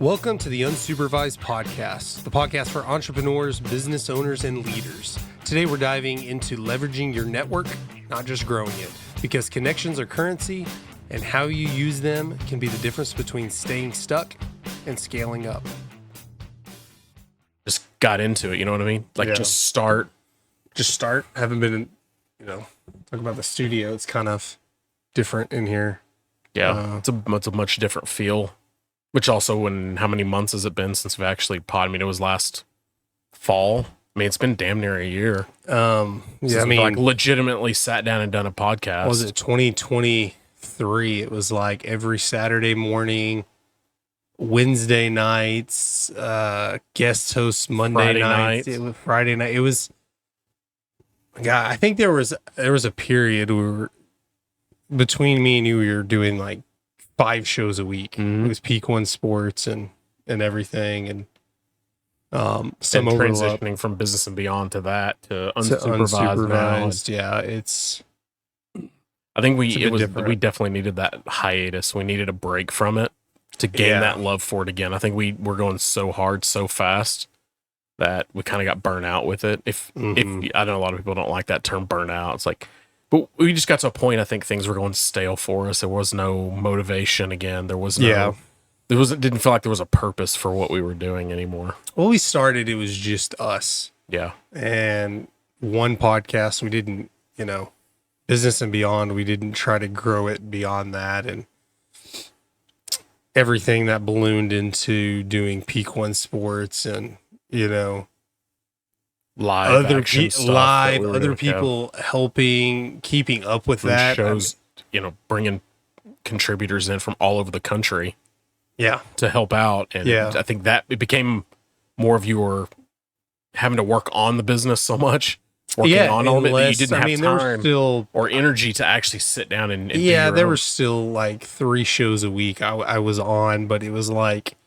Welcome to the Unsupervised Podcast, the podcast for entrepreneurs, business owners, and leaders. Today we're diving into leveraging your network, not just growing it, because connections are currency, and how you use them can be the difference between staying stuck and scaling up. Just got into it, you know what I mean? Just start. Haven't been, talk about the studio. It's kind of different in here. Yeah, it's a much different feel. Which also, how many months has it been since we've actually pod? I mean, it was last fall. I mean, it's been damn near a year. Legitimately sat down and done a podcast. Was it 2023? It was like every Saturday morning, Wednesday nights, guest hosts Monday nights. It was Friday night. It was, God, I think there was a period where between me and you, we were doing like 5 shows a week. Mm-hmm. It was Peak One Sports and everything, and some transitioning from Business and Beyond to that to unsupervised. Yeah, it's. I think we definitely needed that hiatus. We needed a break from it to gain that love for it again. I think we were going so hard so fast that we kind of got burnt out with it. If I know a lot of people don't like that term burnout. It's like. But we just got to a point, I think things were going stale for us. There was no motivation again. There was no, it didn't feel like there was a purpose for what we were doing anymore. Well, we started, it was just us. Yeah. And one podcast, we didn't, Business and Beyond, we didn't try to grow it beyond that. And everything that ballooned into doing Peak One Sports and, other people helping, keeping up with that shows, bringing contributors in from all over the country, to help out, and I think that it became more of your having to work on the business so much, working on all of it that you didn't have time or energy to actually sit down and do your there own. were still like 3 shows a week I was on, but it was like.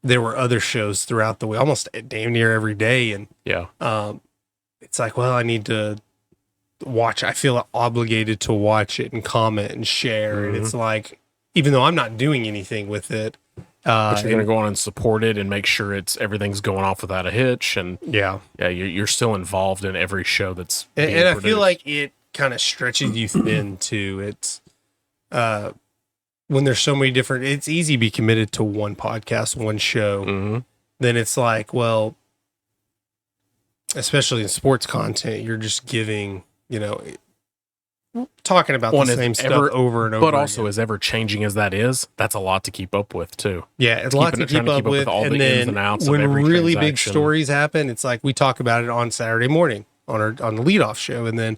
There were other shows throughout the week, almost damn near every day. And it's like, well, I need to watch. I feel obligated to watch it and comment and share. Mm-hmm. And it's like, even though I'm not doing anything with it. But you're going to go on and support it and make sure everything's going off without a hitch. And you're still involved in every show that's being produced. I feel like it kind of stretches you thin too. It's, when there's so many different, it's easy to be committed to one podcast, one show. Mm-hmm. Then it's like, well, especially in sports content, you're just giving, talking about the same stuff over and over. But also, as ever changing as that is, that's a lot to keep up with too. Yeah, it's a lot to keep up with. All and the then ins and outs when of every really big transaction. stories happen, it's like we talk about it on Saturday morning on the leadoff show, and then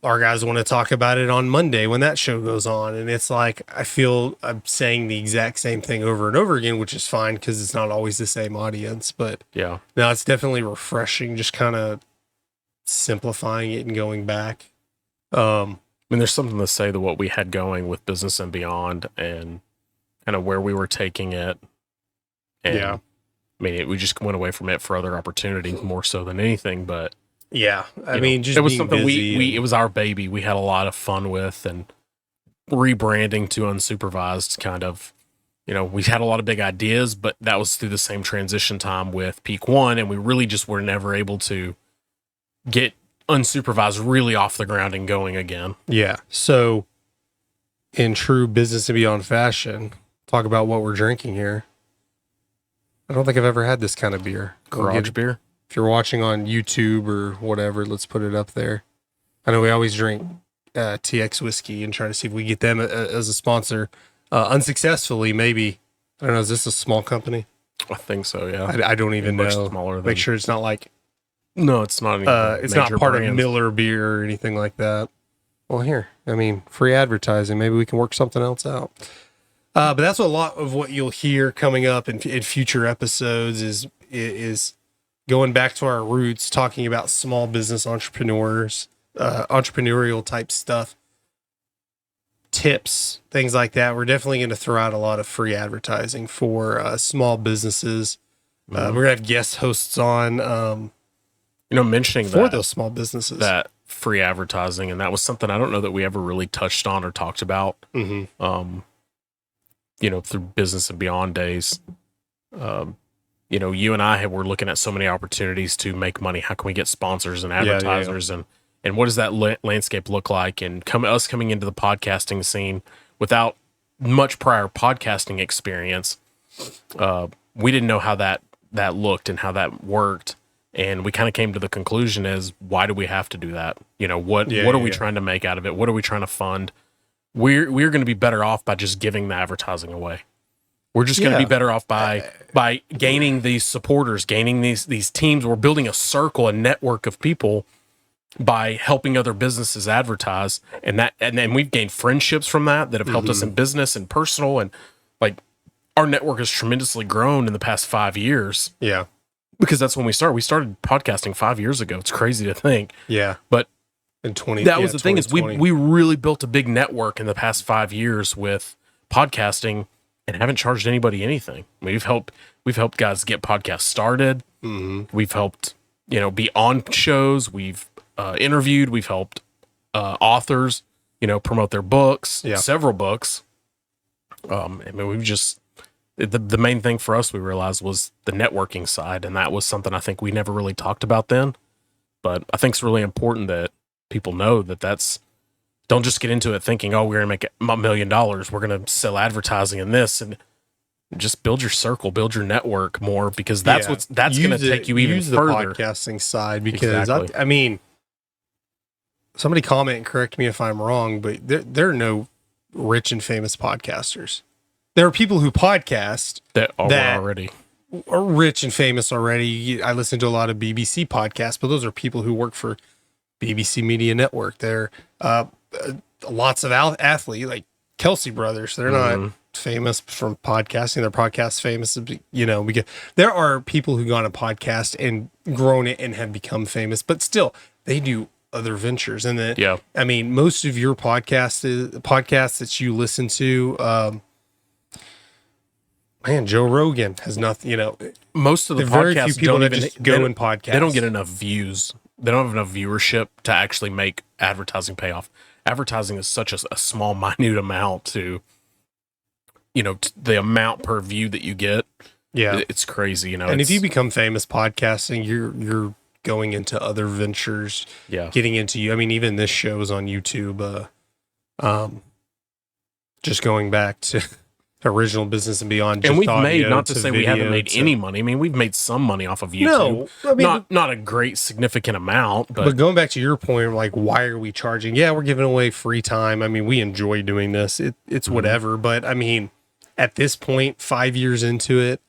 our guys want to talk about it on Monday when that show goes on. And it's like, I feel I'm saying the exact same thing over and over again, which is fine because it's not always the same audience. But no, it's definitely refreshing, just kind of simplifying it and going back. I mean, there's something to say to what we had going with Business and Beyond and kind of where we were taking it. And I mean, we just went away from it for other opportunities more so than anything, but I mean, just it was something it was our baby. We had a lot of fun with, and rebranding to Unsupervised kind of, we had a lot of big ideas, but that was through the same transition time with Peak One, and we really just were never able to get Unsupervised really off the ground and going again. Yeah. So in true Business and Beyond fashion, talk about what we're drinking here. I don't think I've ever had this kind of beer. Garage beer. If you're watching on YouTube or whatever, let's put it up there. I know we always drink TX whiskey and try to see if we get them as a sponsor. Unsuccessfully, maybe. I don't know. Is this a small company? I think so, yeah. I don't even know. Smaller than, make sure it's not like... No, it's not. It's not part of Miller Beer or anything like that. Well, here. I mean, free advertising. Maybe we can work something else out. But that's a lot of what you'll hear coming up in future episodes is going back to our roots, talking about small business entrepreneurs, entrepreneurial type stuff, tips, things like that. We're definitely going to throw out a lot of free advertising for small businesses. We're going to have guest hosts on, mentioning for those small businesses, that free advertising. And that was something I don't know that we ever really touched on or talked about. Mm-hmm. through Business and Beyond days, you and I were looking at so many opportunities to make money. How can we get sponsors and advertisers, and what does that landscape look like? And us coming into the podcasting scene without much prior podcasting experience, we didn't know how that looked and how that worked. And we kind of came to the conclusion as, why do we have to do that? What are we trying to make out of it? What are we trying to fund? We're going to be better off by just giving the advertising away. We're just going to be better off by gaining these supporters, gaining these teams. We're building a circle, a network of people by helping other businesses advertise, and then we've gained friendships from that have helped us in business and personal, and like our network has tremendously grown in the past 5 years. Yeah. Because that's when we started. We started podcasting 5 years ago. It's crazy to think. Yeah. But that was the thing, is we really built a big network in the past 5 years with podcasting and haven't charged anybody anything. We've helped guys get podcasts started. Mm-hmm. We've helped, be on shows. We've interviewed. We've helped authors, promote their books, several books. We've just, the main thing for us, we realized, was the networking side. And that was something I think we never really talked about then. But I think it's really important that people know don't just get into it thinking, oh, we're going to make $1 million. We're going to sell advertising in this, and just build your circle, build your network more, because that's going to take you even further. Use the podcasting side, because I mean, somebody comment and correct me if I'm wrong, but there are no rich and famous podcasters. There are people who podcast that already are rich and famous already. I listen to a lot of BBC podcasts, but those are people who work for BBC Media Network. They're lots of athletes, like Kelsey brothers. They're not famous from podcasting. They're podcast famous, because there are people who go on a podcast and grown it and have become famous, but still they do other ventures. And then, I mean, most of your podcasts that you listen to, Joe Rogan has nothing, most of the very podcasts few people that just go in podcasts. They don't get enough views. They don't have enough viewership to actually make advertising pay off. Advertising is such a small, minute amount to, the amount per view that you get. Yeah. It's crazy, And if you become famous podcasting, you're going into other ventures, getting into I mean, even this show is on YouTube. Just going back to original Business and Beyond. And we've made, not to say we haven't made any money. I mean, we've made some money off of YouTube. No, I mean, not a great significant amount. But going back to your point, like, why are we charging? Yeah, we're giving away free time. I mean, we enjoy doing this. It's whatever. But I mean, at this point, 5 years into it,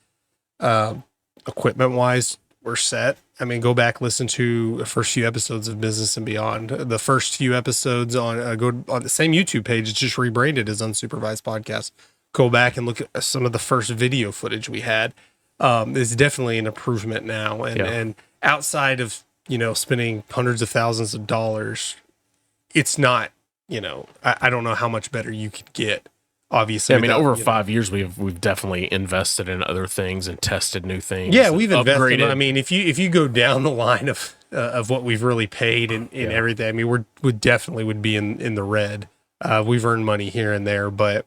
equipment wise, we're set. I mean, go back, listen to the first few episodes of Business and Beyond. The first few episodes go on the same YouTube page. It's just rebranded as Unsupervised Podcast. Go back and look at some of the first video footage we had. It's definitely an improvement now. And outside of, spending hundreds of thousands of dollars, it's not, I don't know how much better you could get. Obviously, I mean, over 5 years, we've definitely invested in other things and tested new things. Yeah, we've invested. I mean, if you go down the line of what we've really paid and everything, I mean, we definitely would be in the red. We've earned money here and there, but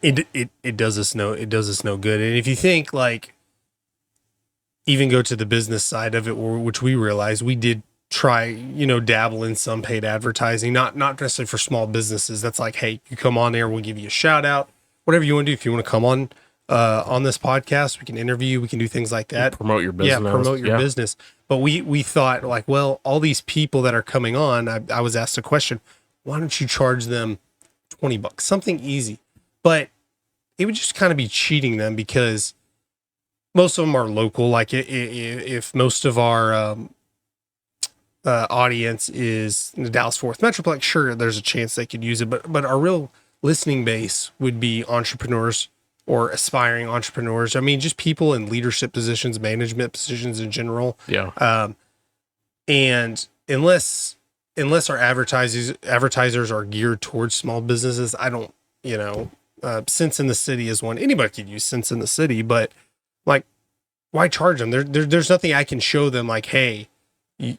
it does us no good. And if you think, like, even go to the business side of it, which we realized we did try, dabble in some paid advertising, not necessarily for small businesses. That's like, hey, you come on there, we'll give you a shout out, whatever you want to do. If you want to come on this podcast, we can interview, we can do things like that. Promote your business. Yeah, promote your business. But we thought, like, well, all these people that are coming on, I was asked a question, why don't you charge them $20, something easy? But it would just kind of be cheating them, because most of them are local. Like, if most of our audience is in the Dallas-Fort Worth Metroplex, sure, there's a chance they could use it, but our real listening base would be entrepreneurs or aspiring entrepreneurs. I mean, just people in leadership positions, management positions in general. Yeah. And unless our advertisers are geared towards small businesses, I don't, Sense in the City is one. Anybody could use Sense in the City, but, like, why charge them? There's nothing I can show them, like, hey,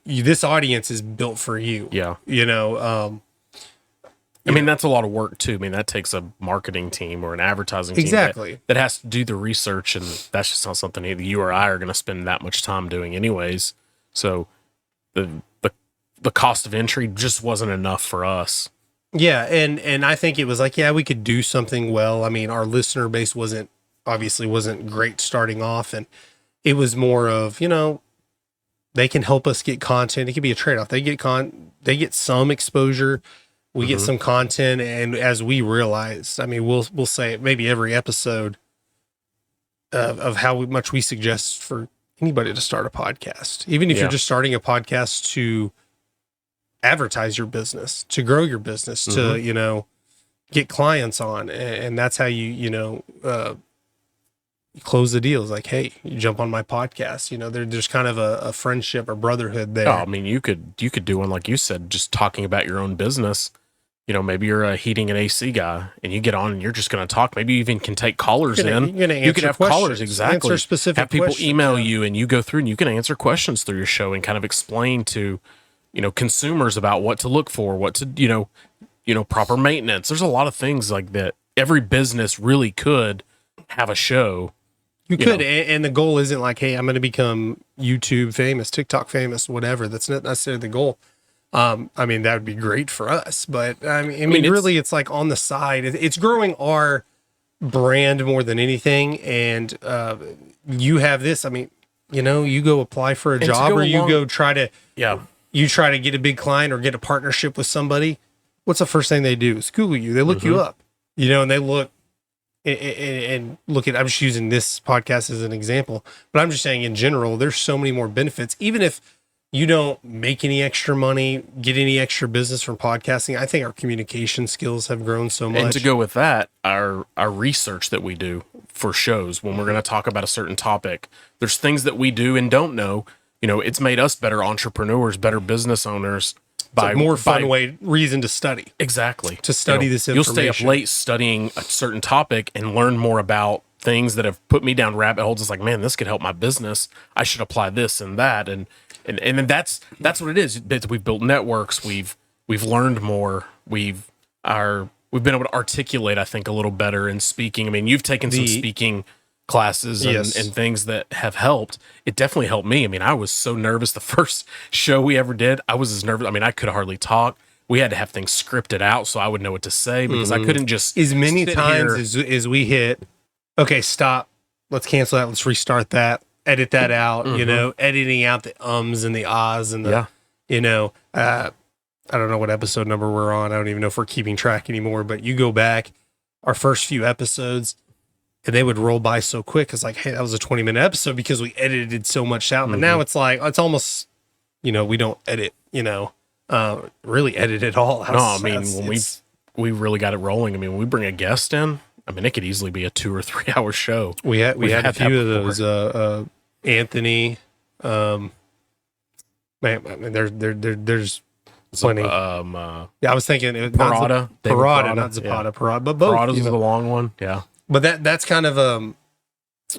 this audience is built for you. Yeah. I mean, that's a lot of work too. I mean, that takes a marketing team or an advertising team that has to do the research, and that's just not something either you or I are going to spend that much time doing anyways. So the cost of entry just wasn't enough for us. Yeah, and I think it was like, we could do something well. I mean, our listener base wasn't great starting off, and it was more of, they can help us get content. It could be a trade-off. They get some exposure, we get some content, and as we realize, I mean, we'll say it maybe every episode of how much we suggest for anybody to start a podcast. Even if you're just starting a podcast to advertise your business, to grow your business, to, get clients on. And that's how you close the deals. Like, hey, you jump on my podcast, there's kind of a friendship or brotherhood there. Oh, I mean, you could do one, like you said, just talking about your own business. Maybe you're a heating and AC guy and you get on and you're just going to talk. Maybe you even can take callers in. You can have callers, exactly. Answer specific have people questions, email you and you go through and you can answer questions through your show and kind of explain to, consumers about what to look for, what to, proper maintenance. There's a lot of things like that. Every business really could have a show. You could. And the goal isn't like, hey, I'm going to become YouTube famous, TikTok famous, whatever. That's not necessarily the goal. I mean, that would be great for us, but I mean, really it's like on the side, it's growing our brand more than anything. And, you have this, I mean, you go apply for a job or you go try to, you try to get a big client or get a partnership with somebody. What's the first thing they do? Is Google you. They look you up, and they look and look at, I'm just using this podcast as an example, but I'm just saying in general, there's so many more benefits, even if you don't make any extra money, get any extra business from podcasting. I think our communication skills have grown so much. And to go with that, our research that we do for shows, when we're going to talk about a certain topic, there's things that we do and don't know. It's made us better entrepreneurs, better business owners. By more fun reason to study. Exactly. To study this information. You'll stay up late studying a certain topic and learn more about things that have put me down rabbit holes. It's like, man, this could help my business. I should apply this and that. And that's what it is. We've built networks. We've learned more. We've been able to articulate, I think, a little better in speaking. I mean, you've taken some speaking classes and things that have helped. It definitely helped me. I mean, I was so nervous. The first show we ever did, I was as nervous. I mean, I could hardly talk. We had to have things scripted out so I would know what to say because I couldn't just as many times as we hit, okay, stop, let's cancel that, let's restart that, edit that out, editing out the ums and the ahs and the, I don't know what episode number we're on. I don't even know if we're keeping track anymore, but you go back our first few episodes and they would roll by so quick. It's like, hey, that was a 20-minute episode because we edited so much out. But now it's like, it's almost, we don't edit, really edit it all. No, I mean, when we really got it rolling, I mean, when we bring a guest in, I mean, it could easily be a 2 or 3 hour show. We had a few of those, Anthony, man, I mean, there's plenty. I was thinking Parada, not Zapata, Parada, but both. Parada's the long one. Yeah. But that's kind of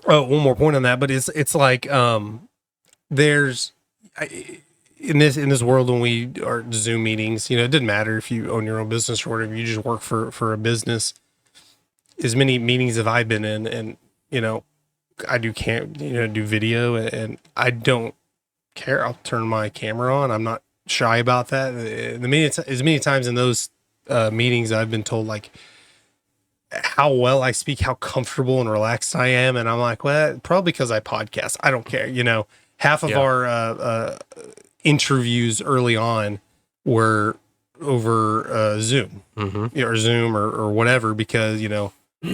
one more point on that. But it's like there's in this world when we are Zoom meetings, it doesn't matter if you own your own business or whatever. You just work for a business. As many meetings have I been in, and I do do video, and I don't care. I'll turn my camera on. I'm not shy about that. As many times in those meetings, I've been told like how well I speak, how comfortable and relaxed I am. And I'm like, well, probably because I podcast. I don't care. Half of our interviews early on were over Zoom or Zoom or whatever, because,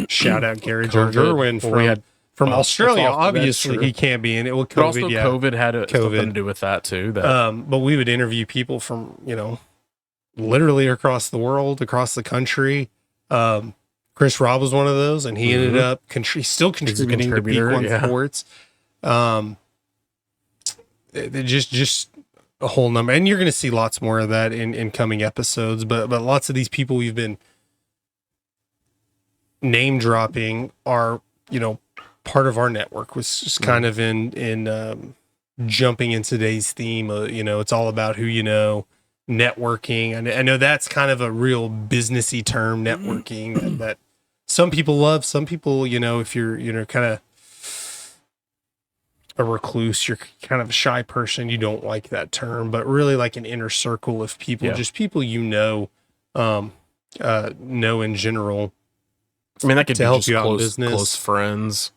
shout out Gary George Irwin from Australia. Obviously he can't be in it. Well, COVID, but also COVID had something to do with that too. But we would interview people from, literally across the world, across the country. Chris Robb was one of those, and he ended up still contributing to Peak One Sports. Just a whole number, and you're going to see lots more of that in coming episodes. But lots of these people we've been name dropping are part of our network, was just kind of in jumping in today's theme. It's all about who you know. networking. And I know that's kind of a real businessy term, networking, that some people love. Some people, if you're kind of a recluse, you're kind of a shy person, you don't like that term, but really like an inner circle of people, just people know in general. I mean, that could to be help just you out in business. Close friends.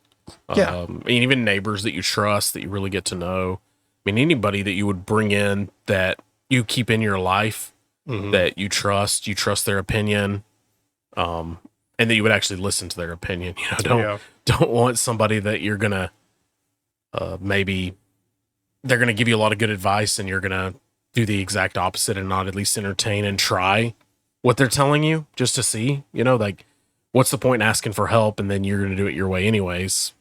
And even neighbors that you trust, that you really get to know. I mean, anybody that you would bring in that you keep in your life, that you trust their opinion, and that you would actually listen to their opinion. Don't want somebody that you're gonna maybe they're gonna give you a lot of good advice and you're gonna do the exact opposite and not at least entertain and try what they're telling you just to see. Like, what's the point in asking for help and then you're gonna do it your way anyways?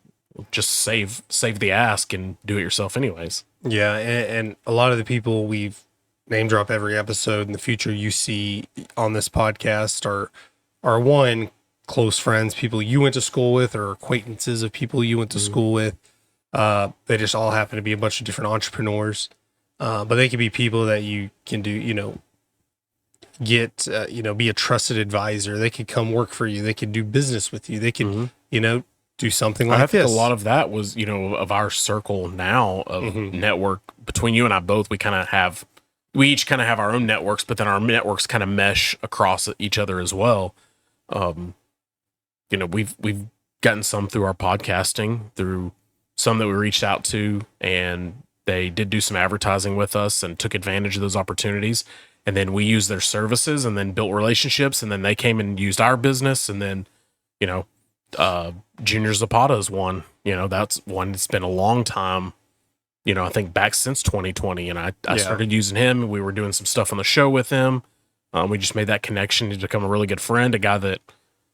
Just save the ask and do it yourself anyways. Yeah, and a lot of the people we've name drop every episode in the future you see on this podcast are one, close friends, people you went to school with, or acquaintances of people you went to school with. They just all happen to be a bunch of different entrepreneurs, but they could be people that you can do, get, be a trusted advisor. They could come work for you. They could do business with you. They could, do something like this. I think a lot of that was, of our circle now of network between you and I both, we each kind of have our own networks, but then our networks kind of mesh across each other as well. We've gotten some through our podcasting, through some that we reached out to, and they did do some advertising with us and took advantage of those opportunities. And then we used their services and then built relationships, and then they came and used our business. And then, Junior Zapata's one, that's one that's been a long time, I think back since 2020. And I started using him, and we were doing some stuff on the show with him. We just made that connection. He's become a really good friend, a guy that,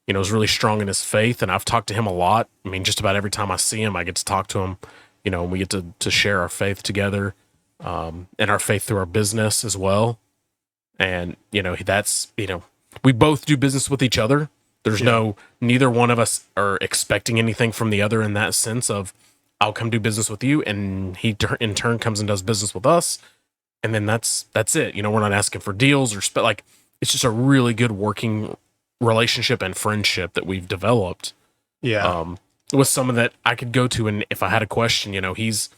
is really strong in his faith. And I've talked to him a lot. I mean, just about every time I see him, I get to talk to him, and we get to share our faith together, and our faith through our business as well. And, that's, we both do business with each other. There's neither one of us are expecting anything from the other in that sense of, I'll come do business with you, and he in turn comes and does business with us. And then that's it. We're not asking for deals it's just a really good working relationship and friendship that we've developed. Yeah. With someone that I could go to, and if I had a question, he's,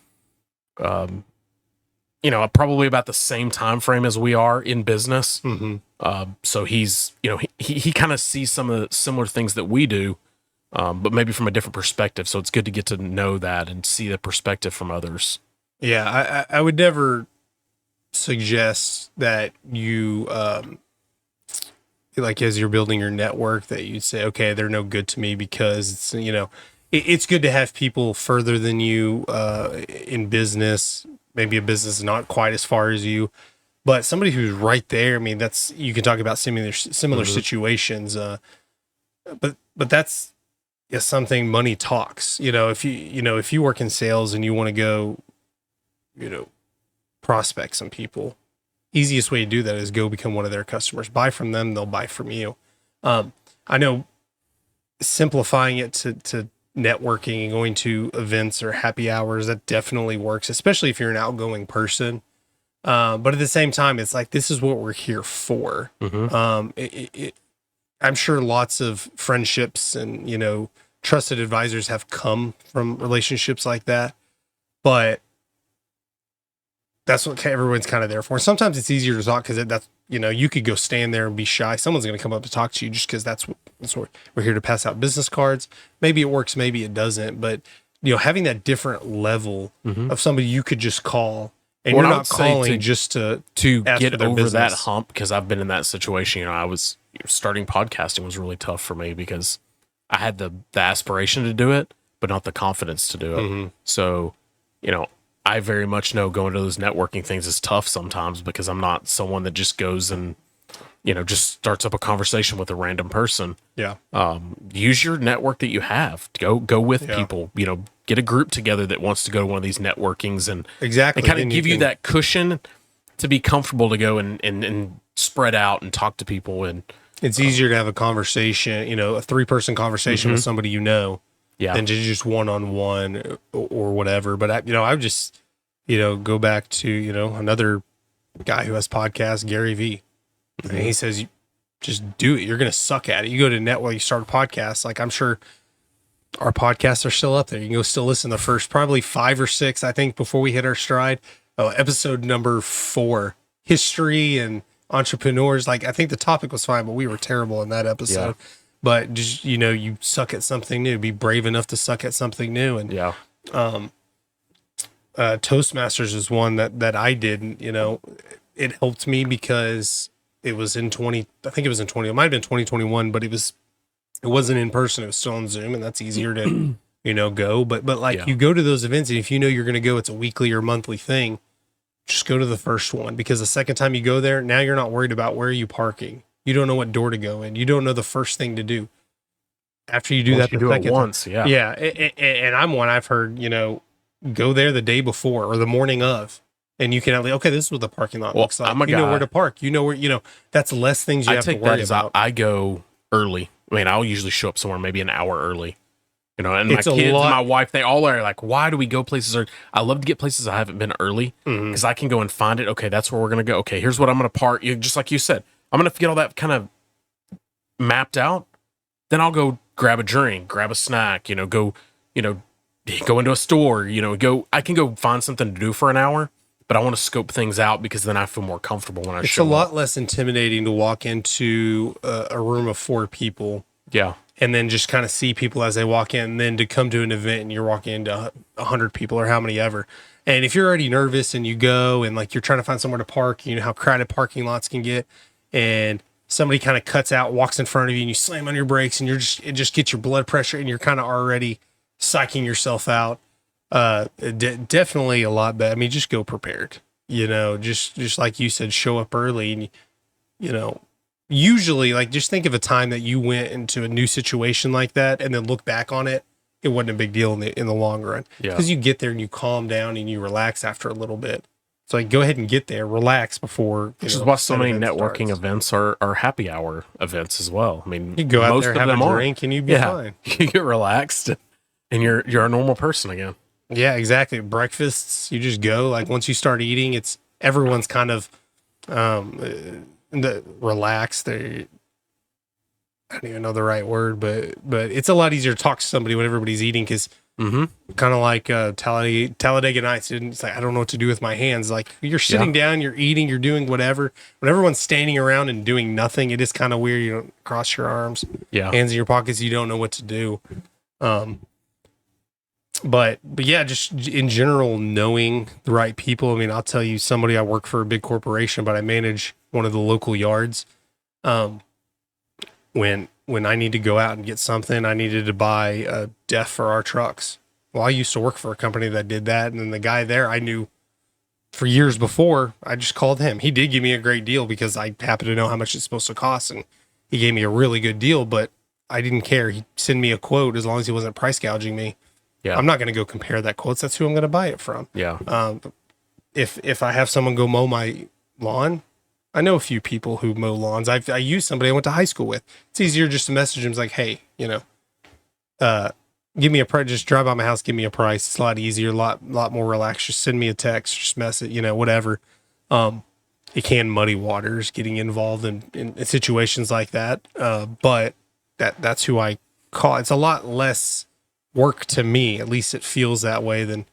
probably about the same time frame as we are in business. So he's, he kind of sees some of the similar things that we do, but maybe from a different perspective. So it's good to get to know that and see the perspective from others. Yeah, I would never suggest that you, as you're building your network, that you say, okay, they're no good to me, because it's, it's good to have people further than you in business. Maybe a business not quite as far as you, but somebody who's right there. I mean, you can talk about similar situations. But that's something. Money talks. If you work in sales and you want to go, prospect some people, easiest way to do that is go become one of their customers. Buy from them, they'll buy from you. I know simplifying it to networking and going to events or happy hours, that definitely works, especially if you're an outgoing person. But at the same time, it's like, this is what we're here for. I'm sure lots of friendships and, trusted advisors have come from relationships like that, but that's what everyone's kind of there for. Sometimes it's easier to talk because that's, you could go stand there and be shy. Someone's going to come up to talk to you just because that's what we're here to pass out business cards. Maybe it works, maybe it doesn't. But, having that different level of somebody you could just call, and you're not calling just to get over that hump, because I've been in that situation. I was starting podcasting was really tough for me because I had the aspiration to do it, but not the confidence to do it. So, I very much know going to those networking things is tough sometimes, because I'm not someone that just goes and, just starts up a conversation with a random person. Yeah. Use your network that you have. Go with people, get a group together that wants to go to one of these networkings and kind of give you that cushion to be comfortable to go and spread out and talk to people. And it's easier to have a conversation, a 3-person conversation with somebody, than to just one-on-one or whatever. But I would just, go back to, another guy who has podcasts, Gary V. And he says, just do it. You're going to suck at it. You go to network, you start a podcast. Like, I'm sure our podcasts are still up there. You can go still listen to the first probably 5 or 6, I think, before we hit our stride. Episode number 4, history and entrepreneurs. Like, I think the topic was fine, but we were terrible in that episode. Yeah. But just, you suck at something new. Be brave enough to suck at something new. And Toastmasters is one that I did. And, it helped me because it was in 20. I think it was in 20. It might have been 2021, but it wasn't in person. It was still on Zoom, and that's easier to, go. But like you go to those events, and if you know you're going to go, it's a weekly or monthly thing. Just go to the first one, because the second time you go there, now you're not worried about where are you parking. You don't know what door to go in. You don't know the first thing to do. After you do that, you do it once, yeah. And I'm one I've heard, go there the day before or the morning of, and you can at least, okay, this is what the parking lot looks like. You know where to park. You know where, that's less things you have to worry about. I go early. I mean, I'll usually show up somewhere maybe an hour early. And my kids and my wife, they all are like, why do we go places early? I love to get places I haven't been early because I can go and find it. Okay, that's where we're going to go. Okay, here's what I'm going to park. Just like you said, I'm going to get all that kind of mapped out. Then I'll go grab a drink, grab a snack, go into a store, I can go find something to do for an hour, but I want to scope things out because then I feel more comfortable when I show up. It's a lot less intimidating to walk into a room of 4 people. Yeah. And then just kind of see people as they walk in, and then to come to an event and you're walking into 100 people or how many ever. And if you're already nervous and you go and like you're trying to find somewhere to park, how crowded parking lots can get, and somebody kind of cuts out, walks in front of you, and you slam on your brakes, and it just gets your blood pressure, and you're kind of already psyching yourself out. Definitely a lot better. I mean, just go prepared. Just like you said, show up early, and usually, like, just think of a time that you went into a new situation like that and then look back on it. It wasn't a big deal in the long run. Because you get there and you calm down and you relax after a little bit. So like, go ahead and get there, relax before. Which is why so many networking events are happy hour events as well. I mean, you go out there, have a drink, and you be fine. You get relaxed and you're a normal person again. Yeah, exactly. Breakfasts, you just go. Like, once you start eating, everyone's kind of relaxed. I don't even know the right word, but it's a lot easier to talk to somebody when everybody's eating, because kind of like Talladega Nights. It's like, I don't know what to do with my hands. Like, you're sitting down, you're eating, you're doing whatever. When everyone's standing around and doing nothing, it is kind of weird. You don't cross your arms, hands in your pockets. You don't know what to do. But yeah, just in general, knowing the right people. I mean, I'll tell you, I work for a big corporation, but I manage one of the local yards. When I need to go out and get something, I needed to buy a def for our trucks. Well, I used to work for a company that did that. And then the guy there, I knew for years before. I just called him. He did give me a great deal because I happen to know how much it's supposed to cost. And he gave me a really good deal, but I didn't care. He sent me a quote as long as he wasn't price gouging me. Yeah. I'm not going to go compare that quotes. That's who I'm going to buy it from. Yeah. If I have someone go mow my lawn, I know a few people who mow lawns. I use somebody I went to high school with. It's easier just to message them. It's like, hey, give me a price. Just drive by my house, give me a price. It's a lot easier, a lot more relaxed. Just send me a text, just message, whatever. It can muddy waters getting involved in situations like that. But that's who I call. It's a lot less work to me. At least it feels that way than,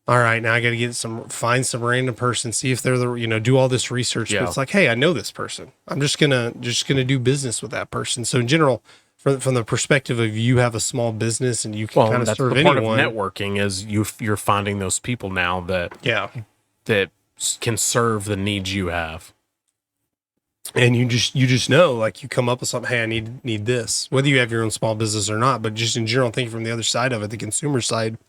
all right, now I got to find some random person, see if they're do all this research. Yeah. But it's like, hey, I know this person. I'm just gonna do business with that person. So in general, from the perspective of you have a small business and you can kind of serve anyone. Part of networking is you're finding those people now that can serve the needs you have. And you just know, like, you come up with something, hey, I need this, whether you have your own small business or not. But just in general, thinking from the other side of it, the consumer side,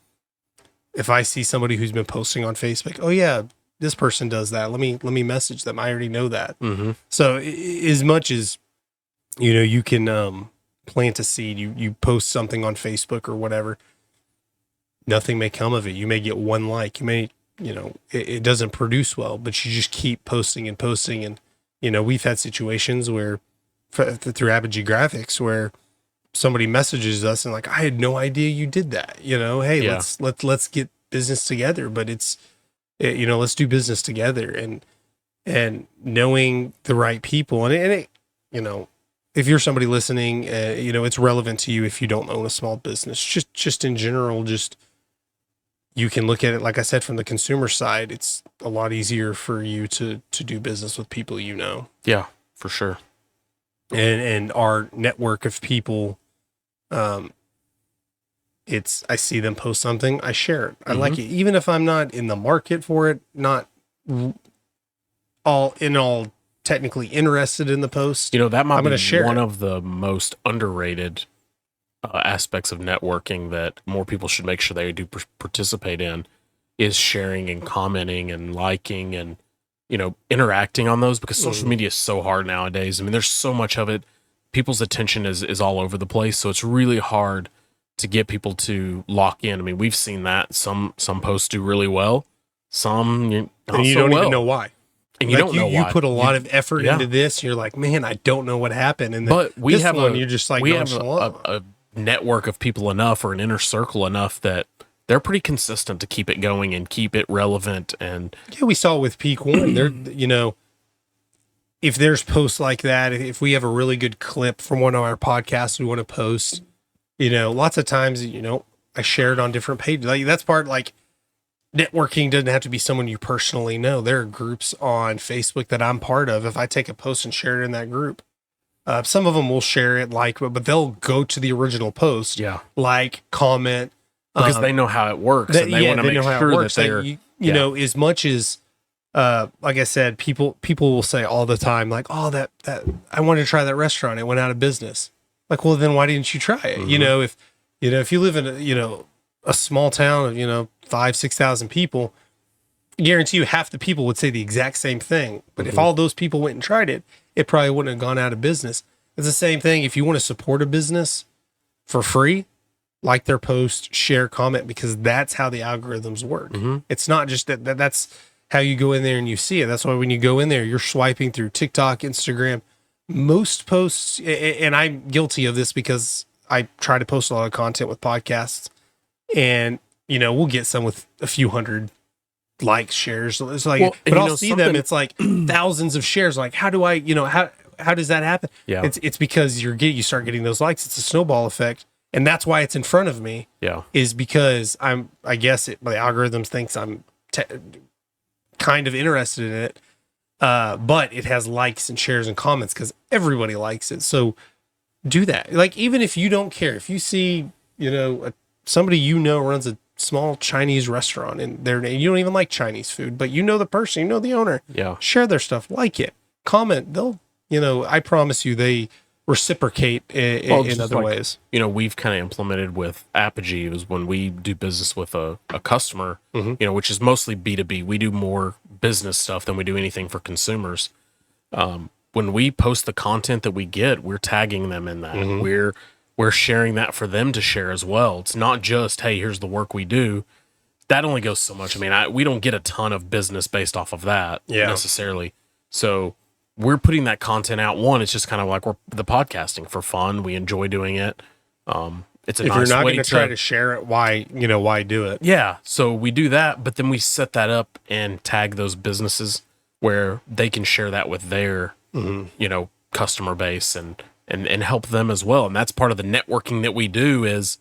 if I see somebody who's been posting on Facebook, oh yeah, this person does that, let me message them. I already know that. Mm-hmm. So as much as you can plant a seed, you post something on Facebook or whatever, nothing may come of it. You may get one like, you may it doesn't produce well, but you just keep posting and posting. And we've had situations where through Apogee Graphics where somebody messages us and like, I had no idea you did that. Hey, yeah. let's get business together. But let's do business together. And and knowing the right people. And it, you know, if you're somebody listening, you know, it's relevant to you if you don't own a small business. Just in general, just you can look at it, like I said, from the consumer side. It's a lot easier for you to do business with people you know. Yeah, for sure. And our network of people, it's, I see them post something, I share it. I like it, even if I'm not in the market for it, not all technically interested in the post. You know, that might be one of the most underrated aspects of networking that more people should make sure they do participate in, is sharing and commenting and liking and, you know, interacting on those, because social media is so hard nowadays. I mean, there's so much of it. People's attention is all over the place. So it's really hard to get people to lock in. I mean, we've seen that some posts do really well, some not and you so don't well. even know why. And you don't know why. You put a lot of effort into this. You're like, man, I don't know what happened. And but we have you're just like, we have a network of people enough, or an inner circle enough, that they're pretty consistent to keep it going and keep it relevant. And yeah, we saw with Peak One, there, you know, if there's posts like that, if we have a really good clip from one of our podcasts we want to post, you know, lots of times, you know, I share it on different pages. Like, that's part, like, networking doesn't have to be someone you personally know. There are groups on Facebook that I'm part of. If I take a post and share it in that group, some of them will share it, but they'll go to the original post, like, comment, because they know how it works, and they want to make sure that they're, you know, as much as, like I said, people will say all the time, like, oh, that I wanted to try that restaurant, it went out of business. Like, well, then why didn't you try it? You know, if you live in a small town of 5,000-6,000 people, I guarantee you half the people would say the exact same thing. But if all those people went and tried it, it probably wouldn't have gone out of business. It's the same thing. If you want to support a business for free, like their post, share, comment, because that's how the algorithms work. It's not just that's how you go in there and you see it. That's why when you go in there, you're swiping through TikTok, Instagram. Most posts, and I'm guilty of this because I try to post a lot of content with podcasts, and we'll get some with a few hundred likes, shares. It's like, but I'll see them. It's like thousands of shares. Like, how do I, how does that happen? Yeah, it's because you start getting those likes. It's a snowball effect, and that's why it's in front of me. Yeah, is because I guess the algorithms thinks I'm kind of interested in it. But it has likes and shares and comments because everybody likes it. So do that. Like, even if you don't care, if you see, somebody runs a small Chinese restaurant and you don't even like Chinese food, but the person, the owner. Yeah. Share their stuff, like it, comment. They'll, I promise you, they reciprocate in other ways. We've kind of implemented with Apogee is when we do business with a customer, which is mostly B2B. We do more business stuff than we do anything for consumers. When we post the content that we get, we're tagging them in that. We're sharing that for them to share as well. It's not just, hey, here's the work we do. That only goes so much. I mean, we don't get a ton of business based off of that necessarily. So we're putting that content out. One, it's just kind of like we're the podcasting for fun. We enjoy doing it. It's a if nice you're not way going to try to share it, why do it? Yeah. So we do that, but then we set that up and tag those businesses where they can share that with their, customer base and help them as well. And that's part of the networking that we do is,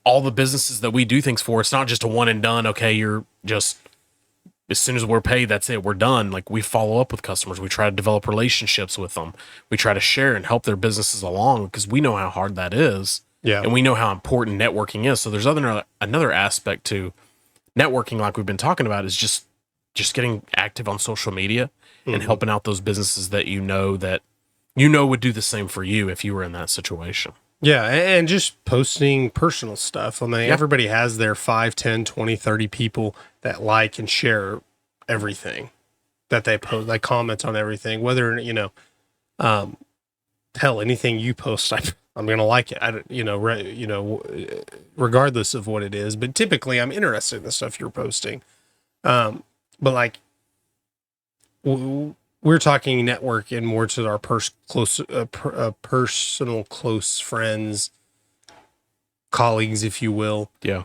all the businesses that we do things for, it's not just a one and done. Okay. You're just, as soon as we're paid, that's it. We're done. Like, we follow up with customers. We try to develop relationships with them. We try to share and help their businesses along because we know how hard that is. Yeah. And we know how important networking is. So there's another aspect to networking, like we've been talking about, is just getting active on social media and helping out those businesses that would do the same for you if you were in that situation. Yeah, and just posting personal stuff. I mean, everybody has their 5, 10, 20, 30 people that like and share everything that they post. They comment on everything, whether, hell, anything you post, I'm going to like it. Regardless of what it is. But typically I'm interested in the stuff you're posting. But like, we're talking network and more to our personal close friends, colleagues, if you will. Yeah.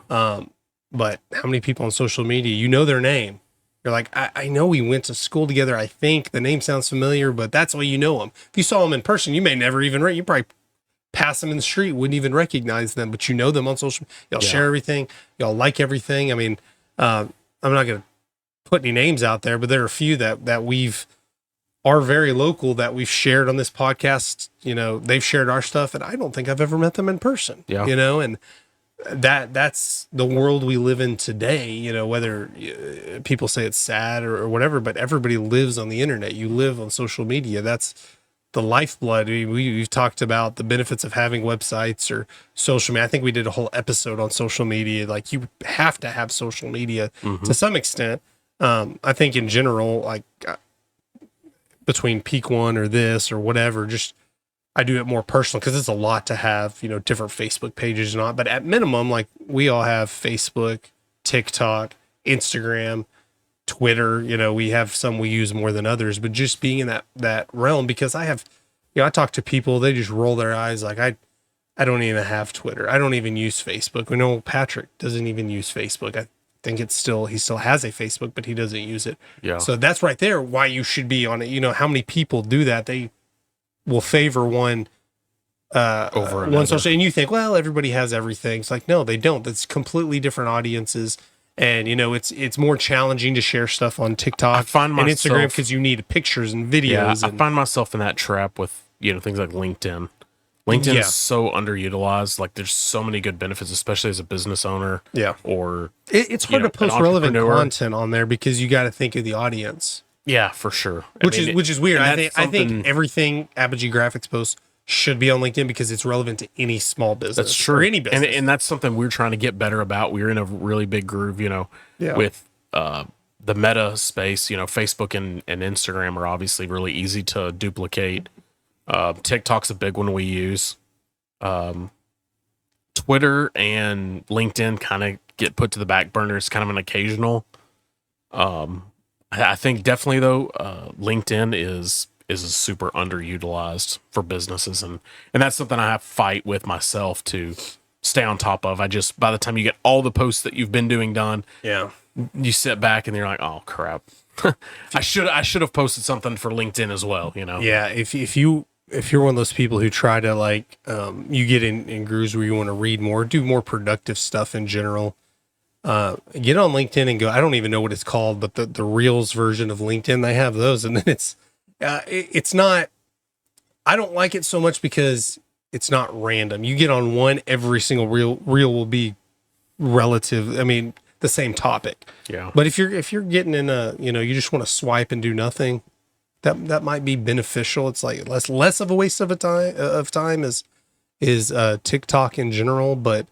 But how many people on social media, their name, You're like, I know we went to school together. I think the name sounds familiar, but that's why you know them. If you saw them in person, you may never even you probably pass them in the street, wouldn't even recognize them, but you know them on social. Y'all share everything. Y'all like everything. I mean, I'm not going to put any names out there, but there are a few that are very local that we've shared on this podcast. You know, they've shared our stuff, and I don't think I've ever met them in person. Yeah. You know, and that's the world we live in today. You know, whether people say it's sad or whatever, but everybody lives on the internet. You live on social media. That's the lifeblood. We've talked about the benefits of having websites or social media. I think we did a whole episode on social media. Like, you have to have social media to some extent. I think in general, like between Peak One or this or whatever, just I do it more personal because it's a lot to have, you know, different Facebook pages and all. But at minimum, like, we all have Facebook, TikTok, Instagram, Twitter. You know, we have some we use more than others, but just being in that realm, because I have, you know, I talk to people, they just roll their eyes like, I don't even have Twitter. I don't even use Facebook. We know Patrick doesn't even use Facebook. I think he still has a Facebook, but he doesn't use it. Yeah. So that's right there why you should be on it. You know, how many people do that? They will favor one over one social, and you think, well, everybody has everything. It's like, no, they don't. That's completely different audiences. And, you know, it's more challenging to share stuff on TikTok and Instagram because you need pictures and videos. I find myself in that trap with, you know, things like LinkedIn. LinkedIn is so underutilized. Like, there's so many good benefits, especially as a business owner. Yeah. Or it's hard to post relevant content on there because you got to think of the audience. Yeah, for sure. Which is weird. I think everything Apogee Graphics posts should be on LinkedIn because it's relevant to any small business. That's true. Or any business. And that's something we're trying to get better about. We're in a really big groove, you know, with the meta space. You know, Facebook and Instagram are obviously really easy to duplicate. TikTok's a big one we use. Twitter and LinkedIn kind of get put to the back burner. It's kind of an occasional. I think definitely though, LinkedIn is super underutilized for businesses, and that's something I have to fight with myself to stay on top of. By the time you get all the posts that you've been doing done, you sit back and you're like, oh crap, I should have posted something for LinkedIn as well. You know? Yeah. If you're one of those people who try to like, you get in grooves where you want to read more, do more productive stuff in general. Get on LinkedIn and go. I don't even know what it's called, but the Reels version of LinkedIn, they have those, and then it's not. I don't like it so much because it's not random. You get on one, every single reel will be relative. I mean, the same topic. Yeah. But if you're getting in you just want to swipe and do nothing, that might be beneficial. It's like less of a waste of time is TikTok in general, but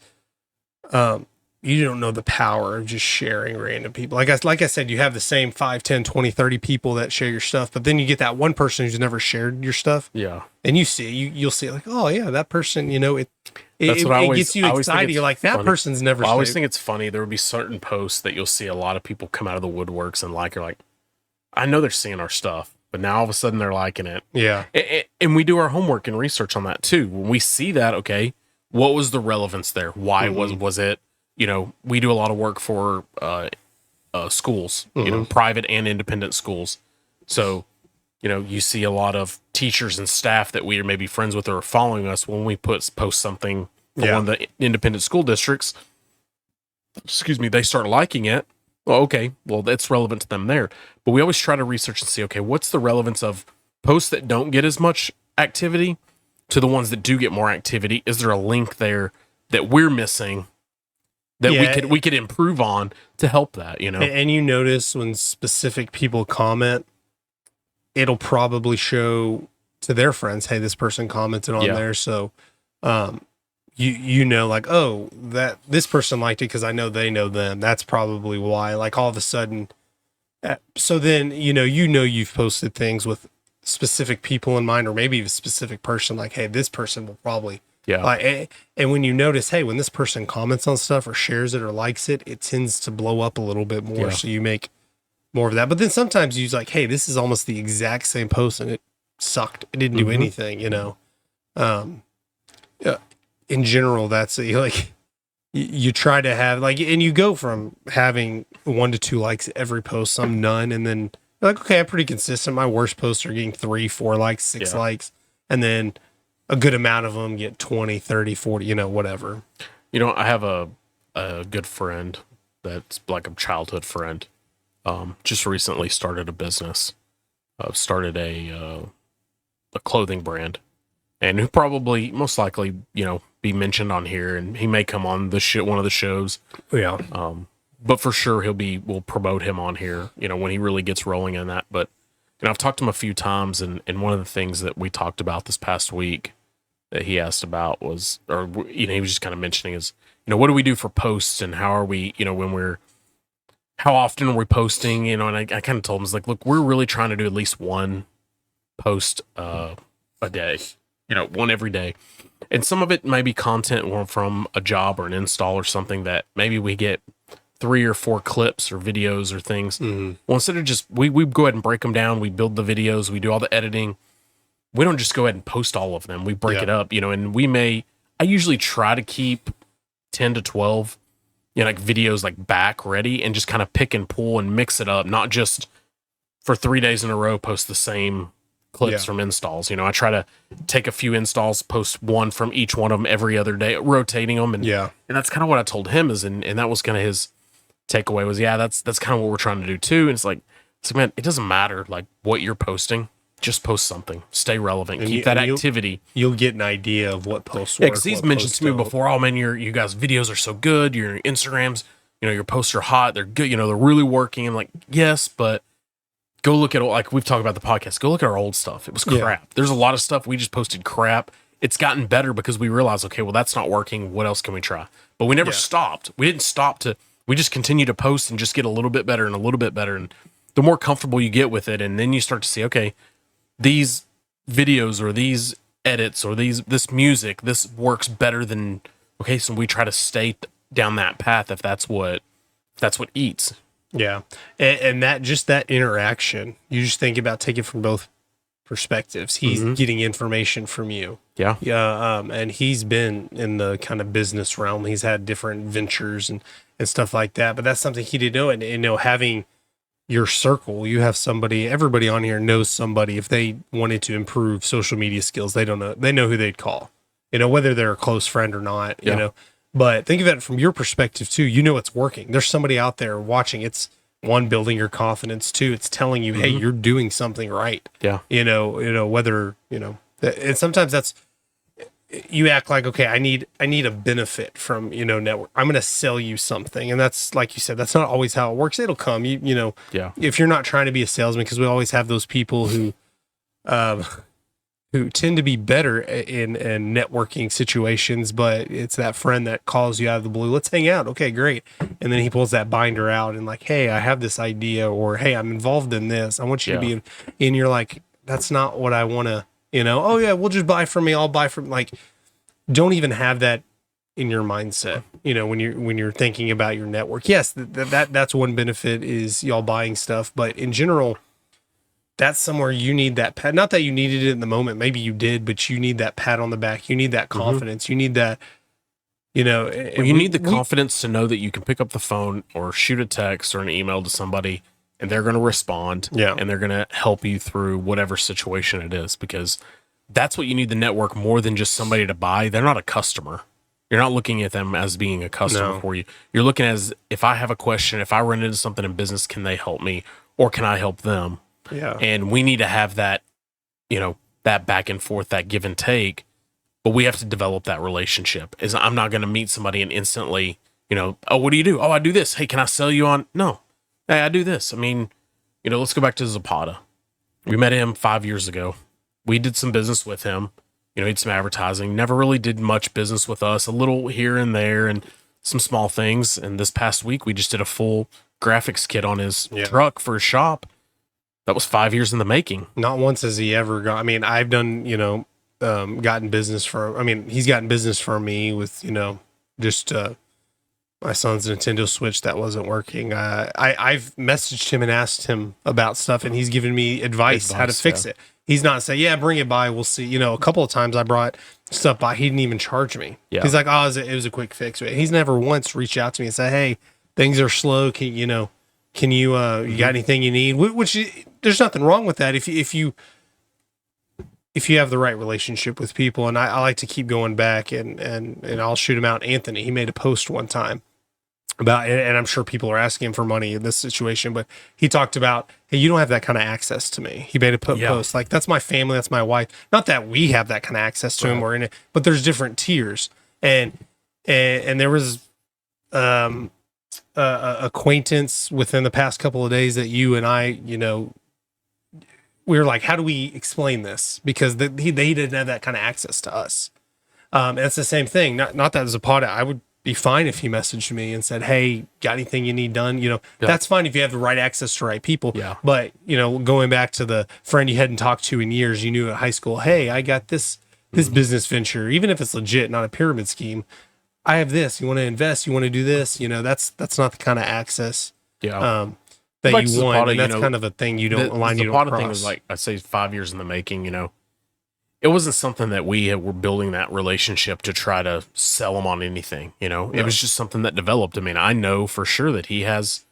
you don't know the power of just sharing random people. Like I said, you have the same 5, 10, 20, 30 people that share your stuff, but then you get that one person who's never shared your stuff. Yeah. And you'll see like, oh yeah, that person, you know, it gets you excited. You're like, that person's never. I always think it's funny. There would be certain posts that you'll see a lot of people come out of the woodworks and you're like, I know they're seeing our stuff, but now all of a sudden they're liking it. Yeah. And we do our homework and research on that too. When we see that, okay, what was the relevance there? Why was it? You know, we do a lot of work for schools, you know, private and independent schools. So, you know, you see a lot of teachers and staff that we are maybe friends with or are following us when we post something for one of the independent school districts. Excuse me, they start liking it. Well, okay, well, that's relevant to them there. But we always try to research and see, okay, what's the relevance of posts that don't get as much activity to the ones that do get more activity? Is there a link there that we're missing that we could improve on to help that, you know? And you notice when specific people comment, it'll probably show to their friends, hey, this person commented on there. So, you know, like, oh, that this person liked it because I know they know them. That's probably why. Like, all of a sudden, so then you've posted things with specific people in mind, or maybe a specific person. Like, hey, this person will probably. Yeah. And when you notice, hey, when this person comments on stuff or shares it or likes it, it tends to blow up a little bit more. Yeah. So you make more of that. But then sometimes you're like, hey, this is almost the exact same post and it sucked. It didn't do anything, you know? In general, that's like, you try to have like, and you go from having 1 to 2 likes every post, some none, and then you're like, okay, I'm pretty consistent. My worst posts are getting 3, 4 likes, 6 likes, and then a good amount of them get 20, 30, 40, whatever. I have a good friend that's like a childhood friend. Just recently started a business, started a clothing brand, and who probably most likely, be mentioned on here, and he may come on one of the shows. Yeah. But for sure we'll promote him on here, when he really gets rolling in that. But, I've talked to him a few times, and one of the things that we talked about this past week that he asked about was, or, he was just kind of mentioning is, what do we do for posts, and how are we, how often are we posting, and I kind of told him, it's like, look, we're really trying to do at least one post a day, one every day. And some of it may be content from a job or an install or something that maybe we get 3 or 4 clips or videos or things. Mm-hmm. Well, instead of just, we go ahead and break them down. We build the videos, we do all the editing. We don't just go ahead and post all of them. We break it up, and I usually try to keep 10 to 12, like videos like back ready, and just kind of pick and pull and mix it up. Not just for 3 days in a row, post the same clips from installs. I try to take a few installs, post one from each one of them every other day, rotating them. And that's kind of what I told him and that was kind of his takeaway was, that's kind of what we're trying to do too. And it's like, man, it doesn't matter like what you're posting. Just post something. Stay relevant. Keep that activity. You'll get an idea of what posts work. Yeah, because he's mentioned to me before, oh man, you guys' videos are so good. Your Instagrams, your posts are hot. They're good. They're really working. I'm like, yes, but go look at, like we've talked about the podcast, go look at our old stuff. It was crap. Yeah. There's a lot of stuff we just posted crap. It's gotten better because we realized, okay, well, that's not working. What else can we try? But we never stopped. We didn't stop we just continue to post and just get a little bit better and a little bit better. And the more comfortable you get with it, and then you start to see, okay, these videos or these edits or this music, this works better than, okay, so we try to stay down that path if that's what eats. Yeah. And that interaction, you just think about taking from both perspectives. He's getting information from you. Yeah. Yeah. And he's been in the kind of business realm. He's had different ventures and stuff like that, but that's something he didn't know. And having your circle, you have somebody, everybody on here knows somebody. If they wanted to improve social media skills, they know who they'd call, whether they're a close friend or not, but think of it from your perspective too. It's working. There's somebody out there watching. It's one, building your confidence. Two, it's telling you, hey, you're doing something right. Yeah. Whether, and sometimes that's, you act like, okay, I need a benefit from, network. I'm going to sell you something. And that's, like you said, that's not always how it works. It'll come, if you're not trying to be a salesman, because we always have those people who tend to be better in networking situations, but it's that friend that calls you out of the blue. Let's hang out. Okay, great. And then he pulls that binder out and like, hey, I have this idea, or hey, I'm involved in this. I want you to be in, and you're like, that's not what I want to, oh yeah, we'll just buy from me. I'll buy from, like, don't even have that in your mindset. When you're thinking about your network. Yes, that's one benefit is y'all buying stuff, but in general, that's somewhere you need that pat. Not that you needed it in the moment. Maybe you did, but you need that pat on the back. You need that confidence. You need that, you need the confidence to know that you can pick up the phone or shoot a text or an email to somebody and they're going to respond. Yeah. And they're going to help you through whatever situation it is, because that's what you need the network more than just somebody to buy. They're not a customer. You're not looking at them as being a customer for you. You're looking as, if I have a question, if I run into something in business, can they help me or can I help them? Yeah. And we need to have that, that back and forth, that give and take, but we have to develop that relationship. Is I'm not going to meet somebody and instantly, oh, what do you do? Oh, I do this. Hey, can I sell you on? No. Hey, I do this. I mean, let's go back to Zapata. We met him 5 years ago. We did some business with him. He did some advertising, never really did much business with us, a little here and there and some small things. And this past week, we just did a full graphics kit on his truck for his shop. That was 5 years in the making. Not once has he ever got, I've done, gotten business from, he's gotten business from me with, just my son's Nintendo Switch that wasn't working. I've messaged him and asked him about stuff, and he's given me advice how to fix it. He's not saying, yeah, bring it by, we'll see. You know, a couple of times I brought stuff by, he didn't even charge me. Yeah. He's like, oh, it was a quick fix. He's never once reached out to me and said, hey, things are slow. Can you you got anything you need? Which there's nothing wrong with that if you have the right relationship with people. And I like to keep going back and I'll shoot him out. Anthony, he made a post one time about, and I'm sure people are asking him for money in this situation, but he talked about, hey, you don't have that kind of access to me. He made a post like, that's my family, that's my wife. Not that we have that kind of access to him or in it, but there's different tiers. And there was acquaintance within the past couple of days that you and I, we were like, how do we explain this? Because they didn't have that kind of access to us. And it's the same thing. Not that as a pod, I would be fine if he messaged me and said, hey, got anything you need done? That's fine if you have the right access to right people. Yeah. But, going back to the friend you hadn't talked to in years, you knew at high school, hey, I got this business venture, even if it's legit, not a pyramid scheme. I have this, you want to invest, you want to do this, that's not the kind of access that you want. And that's kind of a thing you don't align, you don't cross. The Zapata thing was like, I'd say 5 years in the making, It wasn't something that we were building that relationship to try to sell him on anything, It was just something that developed. I mean, I know for sure that he has,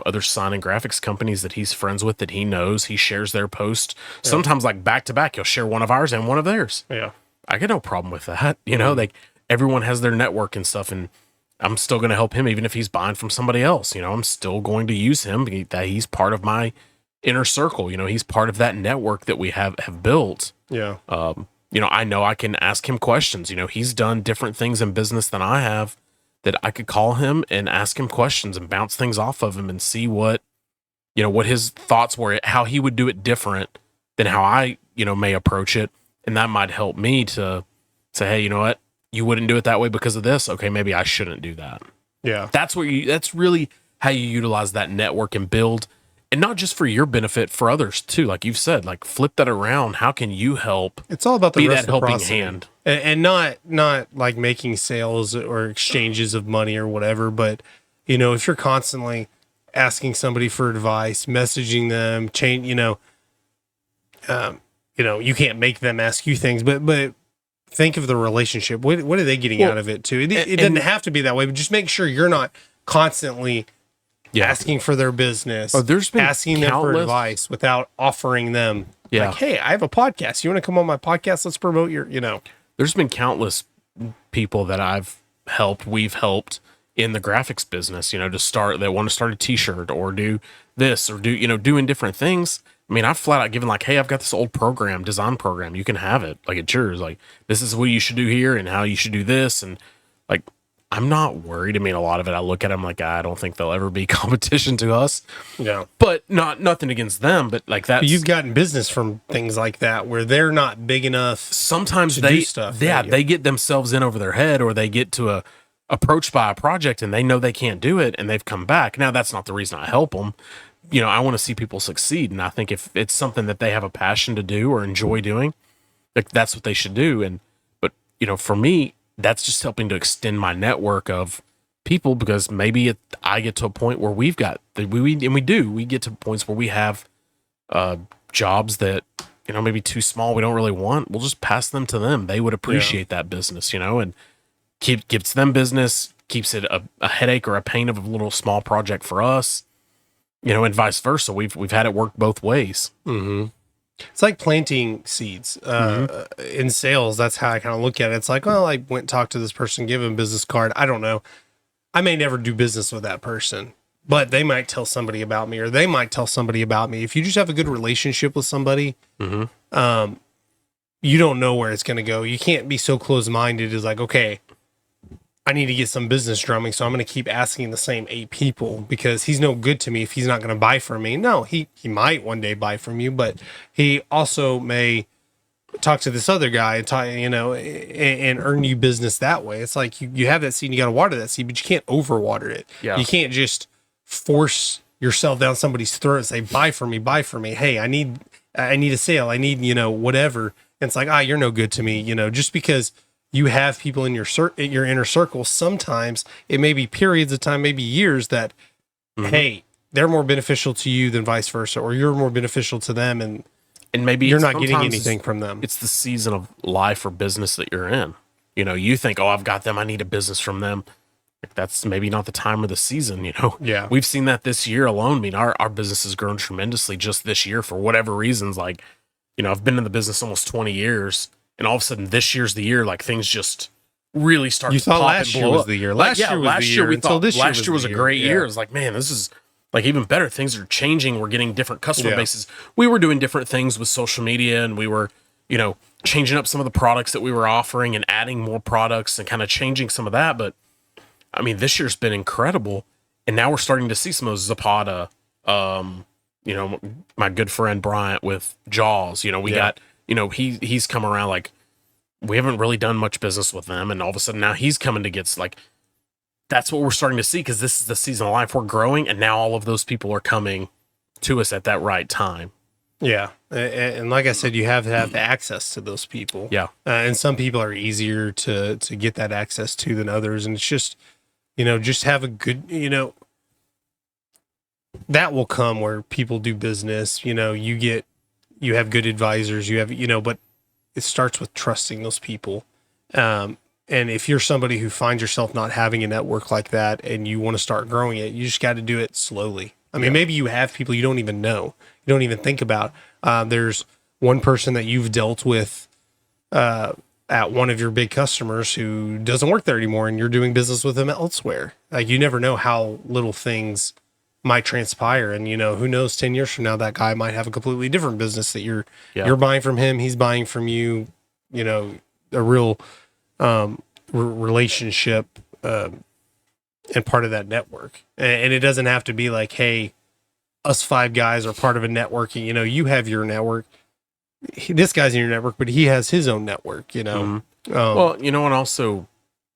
other sign and graphics companies that he's friends with that he knows. He shares their post. Yeah. Sometimes like back to back, he'll share one of ours and one of theirs. Yeah. I get no problem with that. Like everyone has their network and stuff, and I'm still going to help him even if he's buying from somebody else. I'm still going to use him. That he's part of my inner circle. He's part of that network that we have built. Yeah. I know I can ask him questions. He's done different things in business than I have, that I could call him and ask him questions and bounce things off of him and see what his thoughts were, how he would do it different than how I, may approach it. And that might help me to say, hey, you know what? You wouldn't do it that way because of this. Okay, maybe I shouldn't do that. Yeah. That's really how you utilize that network and build. And not just for your benefit, for others too. Like you've said, like flip that around. How can you help? It's all about the that helping hand, and not like making sales or exchanges of money or whatever. But if you're constantly asking somebody for advice, messaging them, you can't make them ask you things. But think of the relationship. What are they getting out of it too? It doesn't have to be that way, but just make sure you're not constantly asking for their business, there's been asking them for advice without offering them like, hey, I have a podcast. You want to come on my podcast? Let's promote your, There's been countless people that we've helped in the graphics business, that want to start a t-shirt or do this or doing different things. I mean, I've flat out given like, hey, I've got this old design program. You can have it. Like it's yours. Like this is what you should do here and how you should do this. And like, I'm not worried. I mean, a lot of it, I look at them like, I don't think they'll ever be competition to us. Yeah. But nothing against them, but like that. You've gotten business from things like that where they're not big enough. Sometimes they do stuff. Yeah. They get themselves in over their head, or they get to approached by a project and they know they can't do it and they've come back. Now, that's not the reason I help them. I want to see people succeed. And I think if it's something that they have a passion to do or enjoy doing, like that's what they should do. But for me, that's just helping to extend my network of people, because maybe I get to a point where we get to points where we have jobs that, maybe too small, we don't really want. We'll just pass them to them. They would appreciate that business, and gives them business, keeps it a headache or a pain of a little small project for us, and vice versa. We've had it work both ways. Mm-hmm. It's like planting seeds in sales. That's how I kind of look at it. It's like, well, I went and talked to this person, give him a business card. I don't know. I may never do business with that person, but they might tell somebody about me, or they might tell somebody about me. If you just have a good relationship with somebody, you don't know where it's going to go. You can't be so close-minded as like, okay, I need to get some business drumming, so I'm going to keep asking the same 8 people because he's no good to me if he's not going to buy from me. No, he might one day buy from you, but he also may talk to this other guy and talk, and earn you business that way. It's like you have that seed and you got to water that seed, but you can't overwater it. Yeah. You can't just force yourself down somebody's throat and say, buy from me. Hey, I need a sale. I need, whatever. And it's like, you're no good to me, just because you have people in your inner circle. Sometimes it may be periods of time, maybe years that, hey, they're more beneficial to you than vice versa, or you're more beneficial to them, and maybe you're not getting anything from them. It's the season of life or business that you're in. You know, you think, oh, I've got them, I need a business from them. Like, that's maybe not the time of the season, you know? Yeah. We've seen that this year alone. I mean, our business has grown tremendously just this year for whatever reasons. Like, you know, I've been in the business almost 20 years, and all of a sudden this year's the year, like things just really start to pop and blow up. Last year was the year. Last year we thought last year was a great year. It was like, man, this is like even better. Things are changing. We're getting different customer bases. We were doing different things with social media, and we were, you know, changing up some of the products that we were offering and adding more products and kind of changing some of that. But I mean, this year's been incredible. And now we're starting to see some of those Zapata, you know, my good friend Bryant with Jaws, you know, we got, you know, he's come around. Like, we haven't really done much business with them. And all of a sudden now he's coming to get, like, that's what we're starting to see, because this is the season of life. We're growing, and now all of those people are coming to us at that right time. Yeah. And like I said, you have to have access to those people. Yeah. And some people are easier to get that access to than others. And it's just, you know, just have a good, you know, that will come where people do business. You know, you have good advisors, you have, you know, but it starts with trusting those people. And if you're somebody who finds yourself not having a network like that and you want to start growing it, you just got to do it slowly. I mean, maybe you have people you don't even know, you don't even think about. There's one person that you've dealt with at one of your big customers who doesn't work there anymore, and you're doing business with them elsewhere. Like, you never know how little things might transpire. And, you know, who knows, 10 years from now, that guy might have a completely different business that you're buying from him. He's buying from you, you know, a real relationship and part of that network. And it doesn't have to be like, hey, us 5 guys are part of a network. You know, you have your network. This guy's in your network, but he has his own network, you know. Well, you know, and also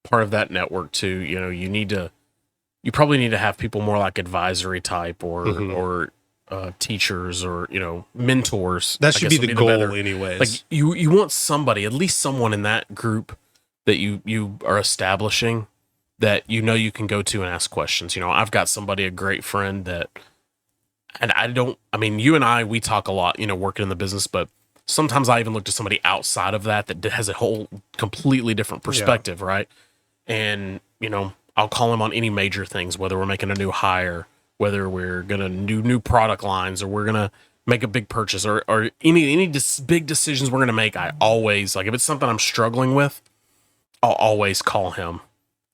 part of that network too, you know, you probably need to have people more like advisory type or teachers or, you know, mentors. That should be the goal anyways. Like you want somebody, at least someone in that group that you are establishing that, you know, you can go to and ask questions. You know, I've got somebody, a great friend that, and I mean, you and I, we talk a lot, you know, working in the business, but sometimes I even look to somebody outside of that has a whole completely different perspective, right? And, you know, I'll call him on any major things, whether we're making a new hire, whether we're going to do new product lines, or we're going to make a big purchase, or any big decisions we're going to make. I always, like, if it's something I'm struggling with, I'll always call him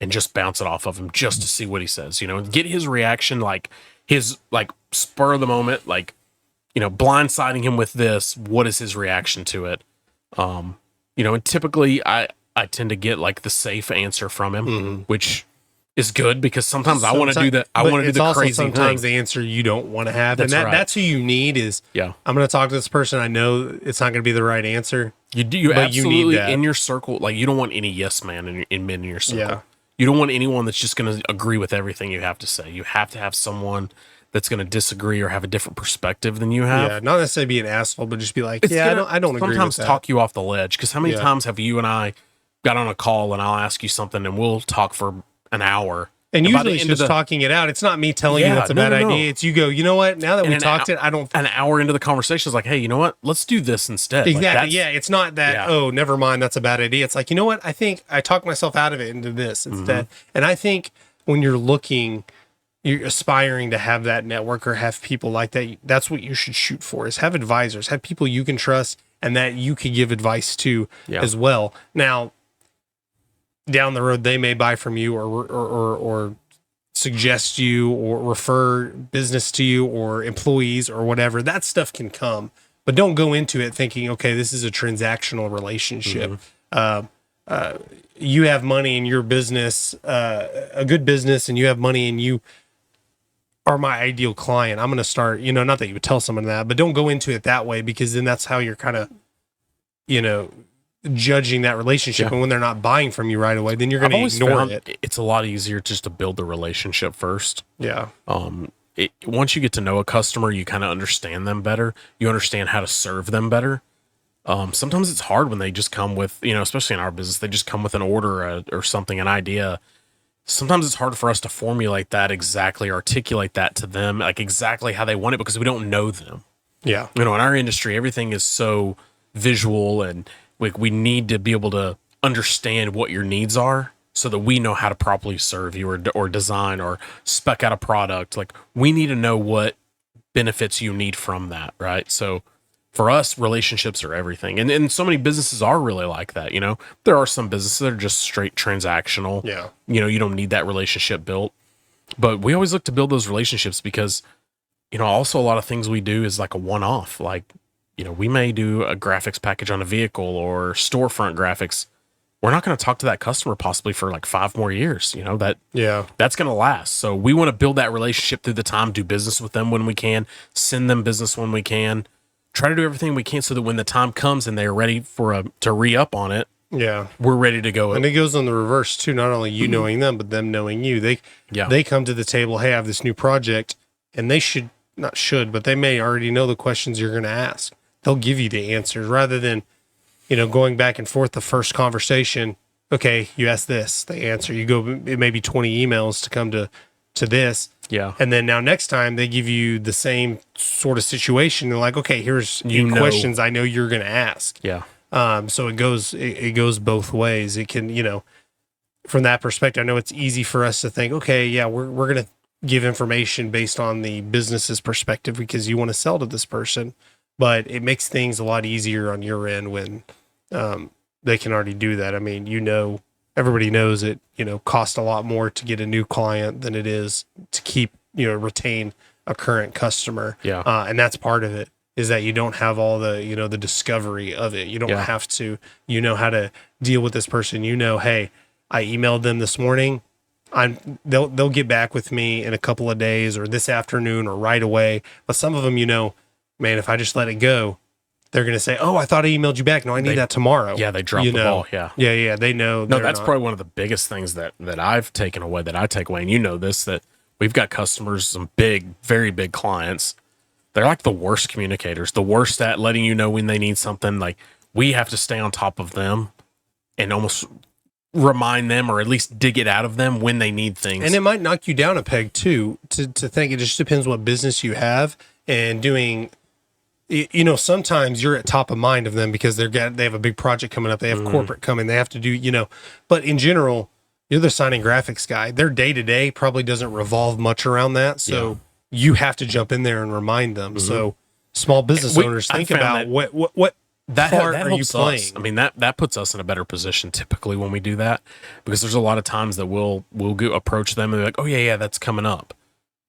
and just bounce it off of him just to see what he says, you know, and get his reaction, like his, like, spur of the moment, like, you know, blindsiding him with this. What is his reaction to it? You know, and typically I tend to get like the safe answer from him, which is good, because sometimes I want to do that. I want to do the crazy sometimes thing. The answer you don't want to have. That's who you need is, I'm going to talk to this person. I know it's not going to be the right answer. You absolutely need that in your circle. Like, you don't want any yes man in men in your circle. Yeah. You don't want anyone that's just going to agree with everything you have to say. You have to have someone that's going to disagree or have a different perspective than you have. Yeah, not necessarily be an asshole, but just be like, I don't agree with that. Sometimes talk you off the ledge, because how many times have you and I got on a call and I'll ask you something and we'll talk for an hour. And usually it's just talking it out. It's not me telling you that's a bad idea. It's you go, you know what? Now that we talked it, I don't... An hour into the conversation is like, hey, you know what? Let's do this instead. Exactly. Like, it's not that, oh, never mind, that's a bad idea. It's like, you know what? I think I talked myself out of it into this instead. And I think when you're aspiring to have that network or have people like that, that's what you should shoot for, is have advisors, have people you can trust and that you could give advice to as well. Now, down the road, they may buy from you or suggest you or refer business to you or employees or whatever. That stuff can come, but don't go into it thinking, okay, this is a transactional relationship. You have money in your business, a good business, and you have money and you are my ideal client. I'm going to start, you know, not that you would tell someone that, but don't go into it that way, because then that's how you're kind of, you know, judging that relationship. And when they're not buying from you right away, then you're going to ignore it. It's a lot easier just to build the relationship first. Yeah. Once you get to know a customer, you kind of understand them better. You understand how to serve them better. Sometimes it's hard when they just come with, especially in our business, they just come with an order or something, an idea. Sometimes it's hard for us to formulate that exactly, articulate that to them, like exactly how they want it, because we don't know them. Yeah. In our industry, everything is so visual, and we need to be able to understand what your needs are so that we know how to properly serve you or design or spec out a product. Like, we need to know what benefits you need from that, right? So for us, relationships are everything. And so many businesses are really like that, There are some businesses that are just straight transactional. Yeah. You don't need that relationship built. But we always look to build those relationships because, also a lot of things we do is like a one-off. Like, we may do a graphics package on a vehicle or storefront graphics. We're not going to talk to that customer possibly for like 5 more years, that's going to last. So we want to build that relationship through the time, do business with them when we can, send them business when we can, try to do everything we can so that when the time comes and they're ready to re-up on it, we're ready to go. And it goes on the reverse too. Not only you knowing them, but them knowing you. They come to the table, hey, I have this new project, and they but they may already know the questions you're going to ask. They'll give you the answers rather than, going back and forth the first conversation. Okay, you ask this, they answer. You go, it may be 20 emails to come to this. Yeah. And then now next time they give you the same sort of situation. They're like, okay, here's questions I know you're going to ask. Yeah. So it goes both ways. It can, from that perspective, I know it's easy for us to think, okay, yeah, we're going to give information based on the business's perspective because you want to sell to this person, but it makes things a lot easier on your end when they can already do that. I mean, everybody knows it, costs a lot more to get a new client than it is to keep, retain a current customer. Yeah. And that's part of it, is that you don't have all the, the discovery of it. You don't have to, how to deal with this person. Hey, I emailed them this morning. They'll get back with me in a couple of days or this afternoon or right away. But some of them, man, if I just let it go, they're going to say, oh, I thought I emailed you back. No, I need that tomorrow. Yeah, they drop the ball. Yeah. Yeah, they know. No, that's probably one of the biggest things that I've taken away, that I take away. And this, that we've got customers, some big, very big clients. They're like the worst communicators, the worst at letting you know when they need something. Like, we have to stay on top of them and almost remind them, or at least dig it out of them when they need things. And it might knock you down a peg too, to think. It just depends what business you have and doing. Sometimes you're at top of mind of them because they have a big project coming up. They have corporate coming. They have to do, but in general, you're the signing graphics guy. Their day to day probably doesn't revolve much around that. So you have to jump in there and remind them. So small business owners, think about what that part are you playing? Us. I mean, that puts us in a better position typically when we do that, because there's a lot of times that we'll go approach them and be like, oh yeah, that's coming up.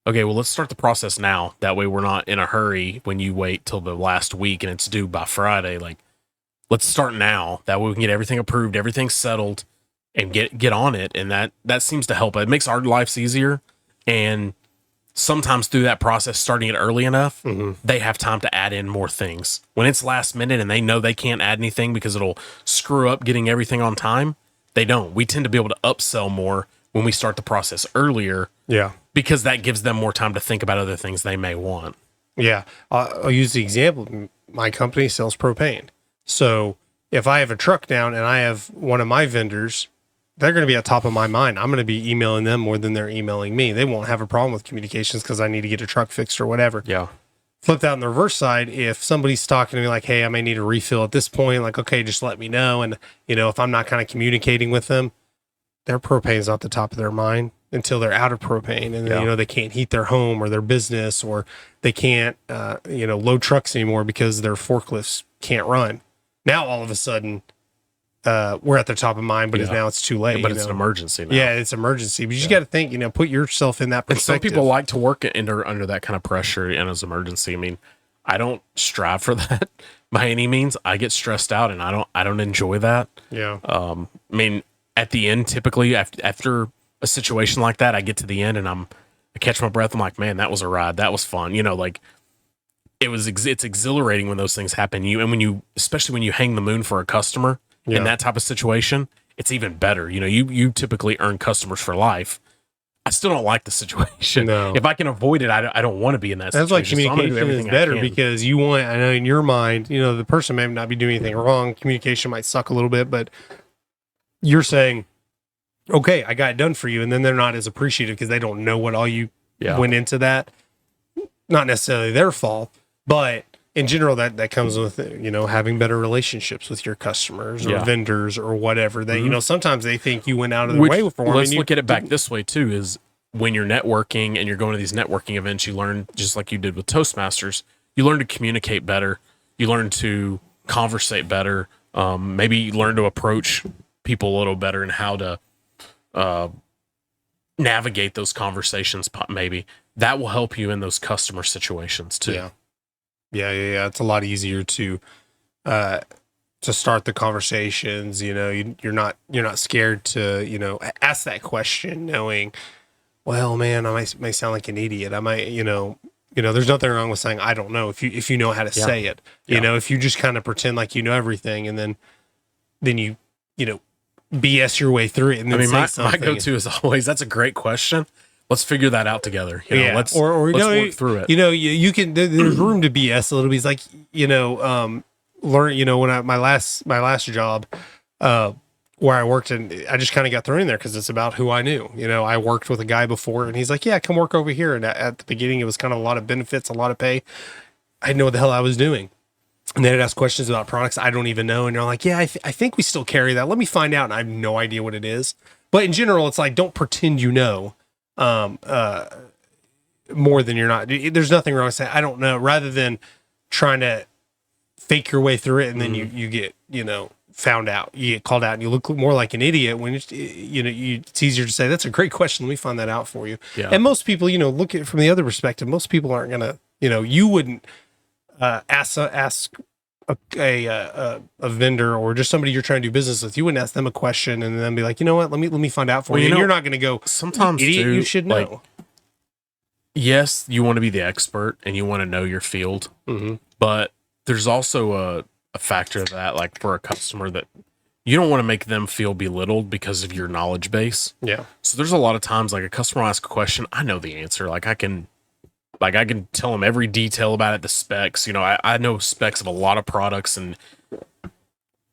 Okay, well, let's start the process now. That way we're not in a hurry when you wait till the last week and it's due by Friday. Like, let's start now. That way we can get everything approved, everything settled, and get on it. And that seems to help. It makes our lives easier. And sometimes through that process, starting it early enough, they have time to add in more things. When it's last minute and they know they can't add anything because it'll screw up getting everything on time, they don't. We tend to be able to upsell more when we start the process earlier. Yeah. Because that gives them more time to think about other things they may want. Yeah. I'll use the example. My company sells propane. So if I have a truck down and I have one of my vendors, they're going to be at top of my mind. I'm going to be emailing them more than they're emailing me. They won't have a problem with communications because I need to get a truck fixed or whatever. Yeah. Flip that on the reverse side. If somebody's talking to me like, hey, I may need a refill at this point, like, okay, just let me know. And, if I'm not kind of communicating with them, their propane's not the top of their mind until they're out of propane. And then, they can't heat their home or their business, or they can't, load trucks anymore because their forklifts can't run. Now, all of a sudden, we're at the top of mind, but now it's too late. But it's an emergency now. Yeah, it's emergency. But you just got to think, put yourself in that perspective. And some people like to work under that kind of pressure and as emergency. I mean, I don't strive for that by any means. I get stressed out and I don't enjoy that. Yeah. I mean, at the end, typically after a situation like that, I get to the end and I catch my breath. I'm like, man, that was a ride. That was fun. It's exhilarating when those things happen. Especially when you hang the moon for a customer in that type of situation, it's even better. You typically earn customers for life. I still don't like the situation. No. If I can avoid it, I don't want to be in that That's situation. That's why communication is better, because you want, I know in your mind, the person may not be doing anything wrong. Communication might suck a little bit, but you're saying, okay, I got it done for you. And then they're not as appreciative because they don't know what all you went into that. Not necessarily their fault, but in general, that comes with, having better relationships with your customers or vendors or whatever. They, sometimes they think you went out of their way for them. Let's look at it back this way too, is when you're networking and you're going to these networking events, you learn, just like you did with Toastmasters, you learn to communicate better. You learn to conversate better. Maybe you learn to approach people a little better and how to navigate those conversations. Maybe that will help you in those customer situations too. Yeah. It's a lot easier to start the conversations. You're not scared to ask that question, knowing, well, man, I may sound like an idiot. I might, there's nothing wrong with saying I don't know if you know how to say it. If you just kind of pretend like you know everything, and then you BS your way through it. And then my go-to is always, that's a great question. Let's figure that out together. Let's work through it. You can. There's room to BS a little bit. It's like learn. When my last job, where I worked, and I just kind of got thrown in there because it's about who I knew. I worked with a guy before, and he's like, "Yeah, come work over here." And at the beginning, it was kind of a lot of benefits, a lot of pay. I didn't know what the hell I was doing. And they'd ask questions about products I don't even know, and they're like, "Yeah, I think we still carry that. Let me find out." And I have no idea what it is. But in general, it's like, don't pretend you know. More than you're not. There's nothing wrong with saying I don't know, rather than trying to fake your way through it, and then you get found out, you get called out, and you look more like an idiot when it's easier to say that's a great question, let me find that out for you. And most people look at it from the other perspective. Most people aren't gonna you wouldn't ask a vendor or just somebody you're trying to do business with, you wouldn't ask them a question and then be like, what, let me find out for you. And you're not going to go, sometimes idiot, too, you should know. Yes, you want to be the expert and you want to know your field, but there's also a factor of that, like for a customer, that you don't want to make them feel belittled because of your knowledge base. Yeah. So there's a lot of times, like, a customer will ask a question, I know the answer. I can tell them every detail about it, the specs. I know specs of a lot of products, and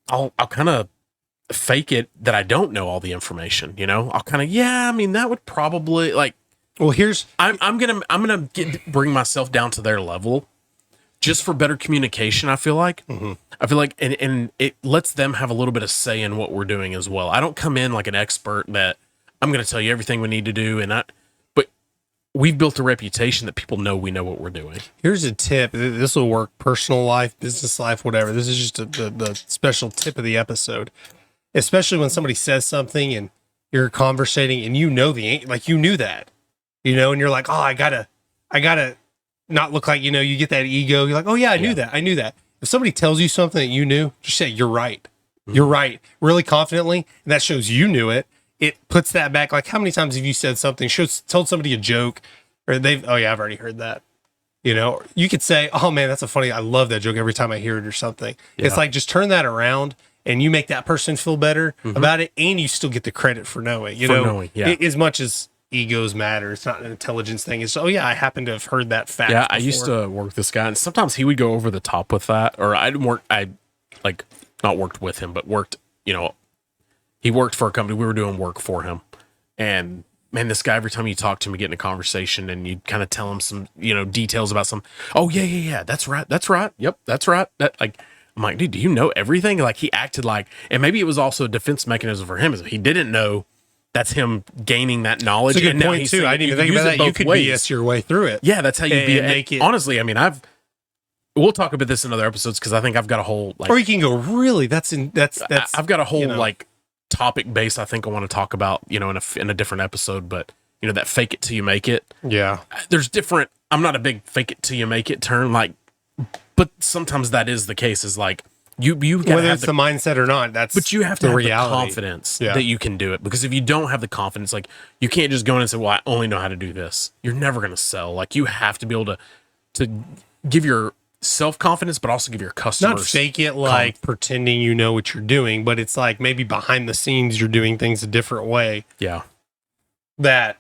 I'll kind of fake it that I don't know all the information. I'll kind of, that would probably, like, well, I'm gonna bring myself down to their level just for better communication. I feel like, and it lets them have a little bit of say in what we're doing as well. I don't come in like an expert that I'm going to tell you everything we need to do, but we've built a reputation that people know we know what we're doing. Here's a tip. This will work personal life, business life, whatever. This is just the special tip of the episode, especially when somebody says something and you're conversating and you knew that, and you're like, oh, I gotta not look like, you get that ego. You're like, oh yeah, I knew that. If somebody tells you something that you knew, just say, you're right. You're right. Really confidently. And that shows you knew it. It puts that back. Like, how many times have you said something, told somebody a joke, or I've already heard that. You could say, oh man, I love that joke every time I hear it or something. Yeah. It's like, just turn that around and you make that person feel better about it. And you still get the credit for knowing, as much as egos matter. It's not an intelligence thing. It's, I happen to have heard that fact. Yeah. Before. I used to work with this guy, and sometimes he would go over the top with that, or not worked with him, but worked, he worked for a company. We were doing work for him. And man, this guy, every time you talk to him, you get in a conversation and you kind of tell him some, details about some, oh yeah. That's right. Yep. That's right. I'm like, dude, do you know everything? Like, he acted like, and maybe it was also a defense mechanism for him, is he didn't know. That's him gaining that knowledge. It's a good point too. I didn't even think about that. You could BS your way through it. Yeah, that's how you make it. Honestly, we'll talk about this in other episodes, because I think I've got a whole, or you can go, really? That's I've got a whole topic base I think I want to talk about, in a different episode. But that fake it till you make it. Yeah, there's different. I'm not a big fake it till you make it term, but sometimes that is the case. Is like, you whether it's the mindset or not, but you have to have the confidence that you can do it, because if you don't have the confidence, like, you can't just go in and say, well, I only know how to do this. You're never going to sell. Like, you have to be able to give your self-confidence, but also give your customers, not fake it, like pretending you know what you're doing, but it's like maybe behind the scenes you're doing things a different way. Yeah. That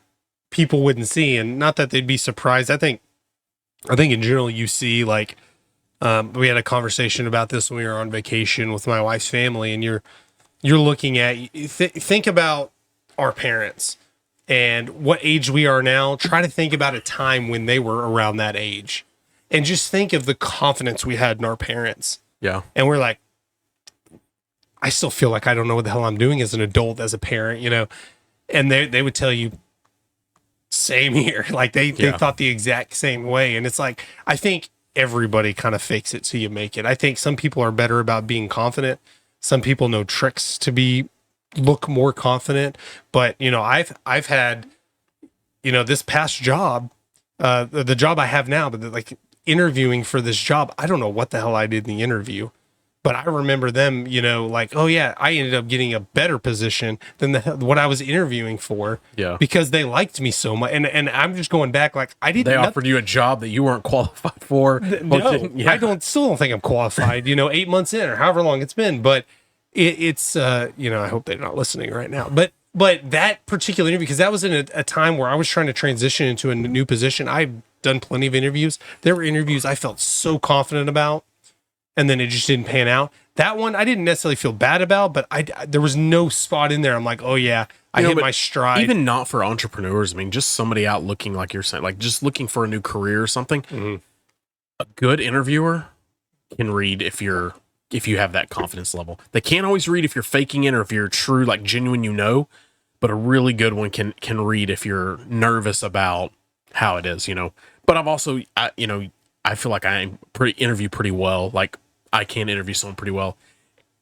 people wouldn't see, and not that they'd be surprised. I think in general you see like, we had a conversation about this when we were on vacation with my wife's family, and you're looking at, think about our parents and what age we are now. Try to think about a time when they were around that age, and just think of the confidence we had in our parents. Yeah. And we're like, I still feel like I don't know what the hell I'm doing as an adult, as a parent, and they would tell you, same here. Like they thought the exact same way. And it's like, I think everybody kind of fakes it till you make it. I think some people are better about being confident. Some people know tricks to look more confident. But, I've had, this past job, the job I have now, but like interviewing for this job, I don't know what the hell I did in the interview. But I remember them, like, oh yeah, I ended up getting a better position than what I was interviewing for. Yeah. Because they liked me so much. And I'm just going back, like, I didn't. They offered you a job that you weren't qualified for. No, I still don't think I'm qualified, 8 months in or however long it's been. But it's, I hope they're not listening right now. But that particular interview, because that was in a time where I was trying to transition into a new position. I've done plenty of interviews. There were interviews I felt so confident about, and then it just didn't pan out. That one I didn't necessarily feel bad about, but there was no spot in there I'm like, oh yeah, I hit my stride. Even not for entrepreneurs. I mean, just somebody out looking, like you're saying, like just looking for a new career or something. Mm-hmm. A good interviewer can read if you have that confidence level. They can't always read if you're faking it or if you're true, like genuine, but a really good one can read if you're nervous about how it is, But I've also, I feel like I interview pretty well. Like I can interview someone pretty well.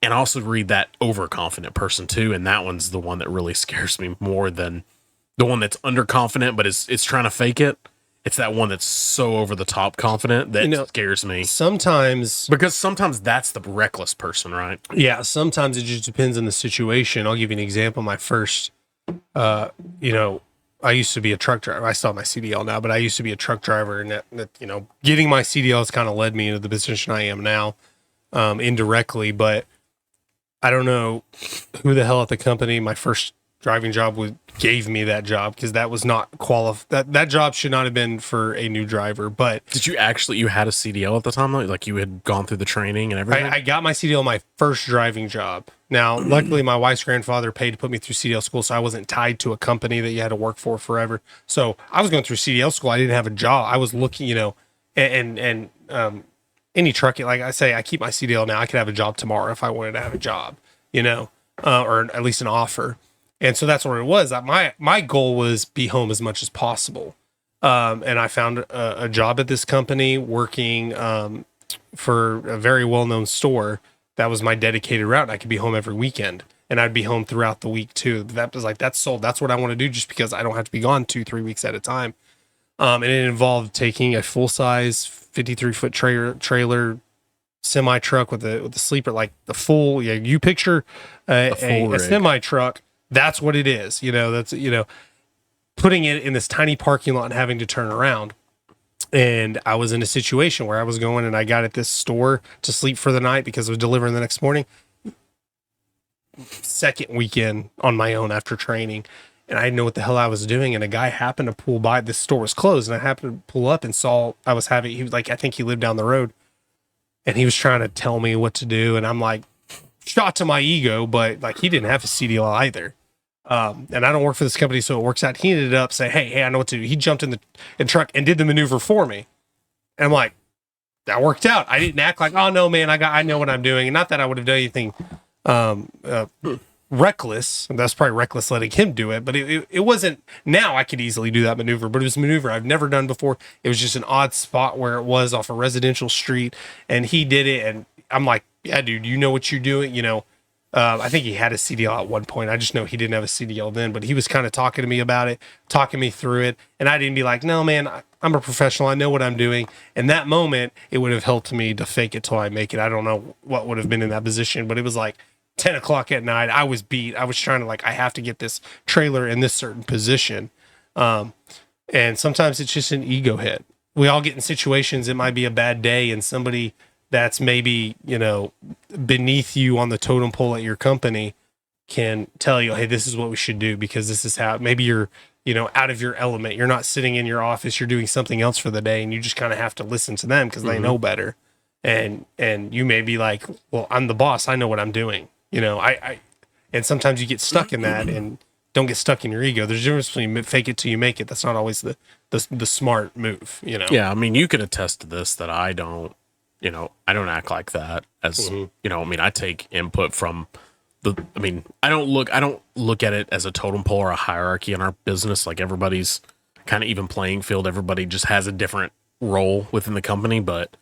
And I also read that overconfident person too. And that one's the one that really scares me more than the one that's underconfident, but it's trying to fake it. It's that one that's so over the top confident that scares me. Because sometimes that's the reckless person, right? Yeah. Sometimes it just depends on the situation. I'll give you an example. My first, I used to be a truck driver. I still have my CDL now, but I used to be a truck driver, and that getting my CDL has kind of led me into the position I am now, indirectly. But I don't know who the hell at the company my first driving job gave me that job, because that was not qualified. That job should not have been for a new driver. But did you had a CDL at the time? Like you had gone through the training and everything? I got my CDL my first driving job. Now, luckily, my wife's grandfather paid to put me through CDL school, so I wasn't tied to a company that you had to work for forever. So I was going through CDL school. I didn't have a job. I was looking, and any trucking, like I say, I keep my CDL now. I could have a job tomorrow if I wanted to have a job, or at least an offer. And so that's what it was. My goal was be home as much as possible. And I found a job at this company working for a very well-known store. That was my dedicated route. And I could be home every weekend, and I'd be home throughout the week too. That was like, that's sold. That's what I want to do, just because I don't have to be gone 2-3 weeks at a time. And it involved taking a full-size 53-foot trailer semi truck with a sleeper, like the full, you picture a semi truck. That's what it is. That's, putting it in this tiny parking lot and having to turn around. And I was in a situation where I was going, and I got at this store to sleep for the night because I was delivering the next morning. Second weekend on my own after training, and I didn't know what the hell I was doing. And a guy happened to pull by. This store was closed, and I happened to pull up and saw he was like, I think he lived down the road, and he was trying to tell me what to do. And I'm like, shot to my ego, but like, he didn't have a CDL either. And I don't work for this company, so it works out. He ended up saying, hey, I know what to do. He jumped in the truck and did the maneuver for me. And I'm like, that worked out. I didn't act like, oh no, man, I know what I'm doing. And not that I would have done anything reckless. That's probably reckless letting him do it, but it wasn't. Now I could easily do that maneuver, but it was a maneuver I've never done before. It was just an odd spot where it was off a residential street, and he did it. And I'm like, yeah, dude, you know what you're doing, I think he had a CDL at one point. I just know he didn't have a CDL then, but he was kind of talking to me about it, talking me through it. And I didn't be like, no, man, I'm a professional. I know what I'm doing. In that moment, it would have helped me to fake it till I make it. I don't know what would have been in that position, but it was like 10 o'clock at night. I was beat. I was trying to I have to get this trailer in this certain position. And sometimes it's just an ego hit. We all get in situations. It might be a bad day, and somebody that's maybe, beneath you on the totem pole at your company can tell you, hey, this is what we should do, because this is how, maybe you're, out of your element. You're not sitting in your office, you're doing something else for the day, and you just kind of have to listen to them because they know better. And you may be like, well, I'm the boss, I know what I'm doing. And sometimes you get stuck in that and don't get stuck in your ego. There's a difference between fake it till you make it. That's not always the smart move, Yeah, I mean, you could attest to this that I don't act like that as, I take input from I don't look at it as a totem pole or a hierarchy in our business. Like everybody's kind of even playing field. Everybody just has a different role within the company, but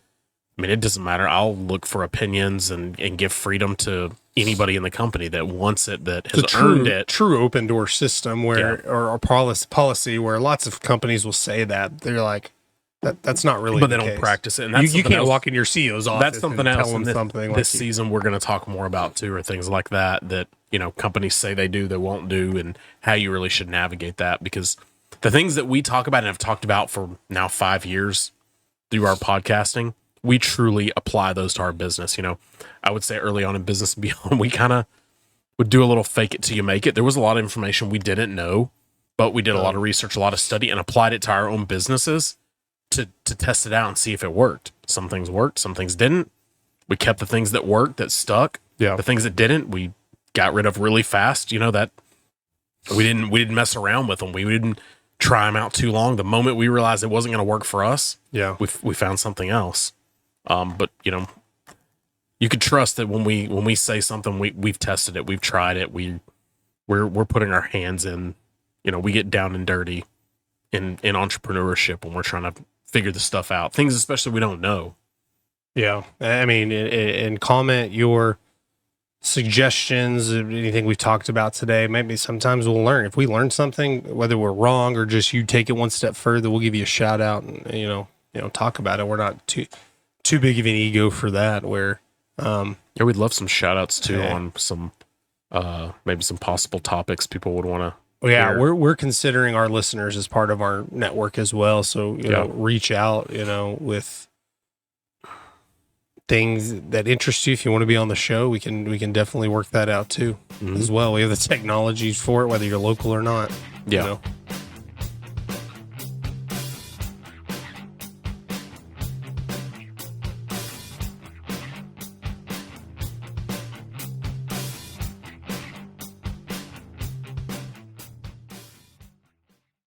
it doesn't matter. I'll look for opinions and give freedom to anybody in the company that wants it, that has earned it. True open door system where, or a policy where lots of companies will say that they're like, that's not really, but they don't practice it. And that's you can't walk in your CEO's office. That's something else. This season, we're going to talk more about too, or things like that companies say they do, they won't do, and how you really should navigate that. Because the things that we talk about and have talked about for now 5 years through our podcasting, we truly apply those to our business. I would say early on in Business and Beyond, we kind of would do a little fake it till you make it. There was a lot of information we didn't know, but we did a lot of research, a lot of study, and applied it to our own businesses to test it out and see if it worked. Some things worked, some things didn't. We kept the things that worked, that stuck. Yeah. The things that didn't, we got rid of really fast. That we didn't mess around with them. We didn't try them out too long. The moment we realized it wasn't going to work for us, we found something else. But you could trust that when we say something, we've tested it, we've tried it, we're putting our hands in. We get down and dirty in entrepreneurship when we're trying to figure the stuff out, things especially we don't know. Yeah, and comment your suggestions, anything we've talked about today. Maybe sometimes we'll learn. If we learn something, whether we're wrong or just you take it one step further, we'll give you a shout out and talk about it. We're not too big of an ego for that. Where we'd love some shout outs too on some maybe some possible topics people would want to. Yeah, we're considering our listeners as part of our network as well. So reach out, with things that interest you. If you want to be on the show, we can definitely work that out too, as well. We have the technology for it, whether you're local or not. Yeah.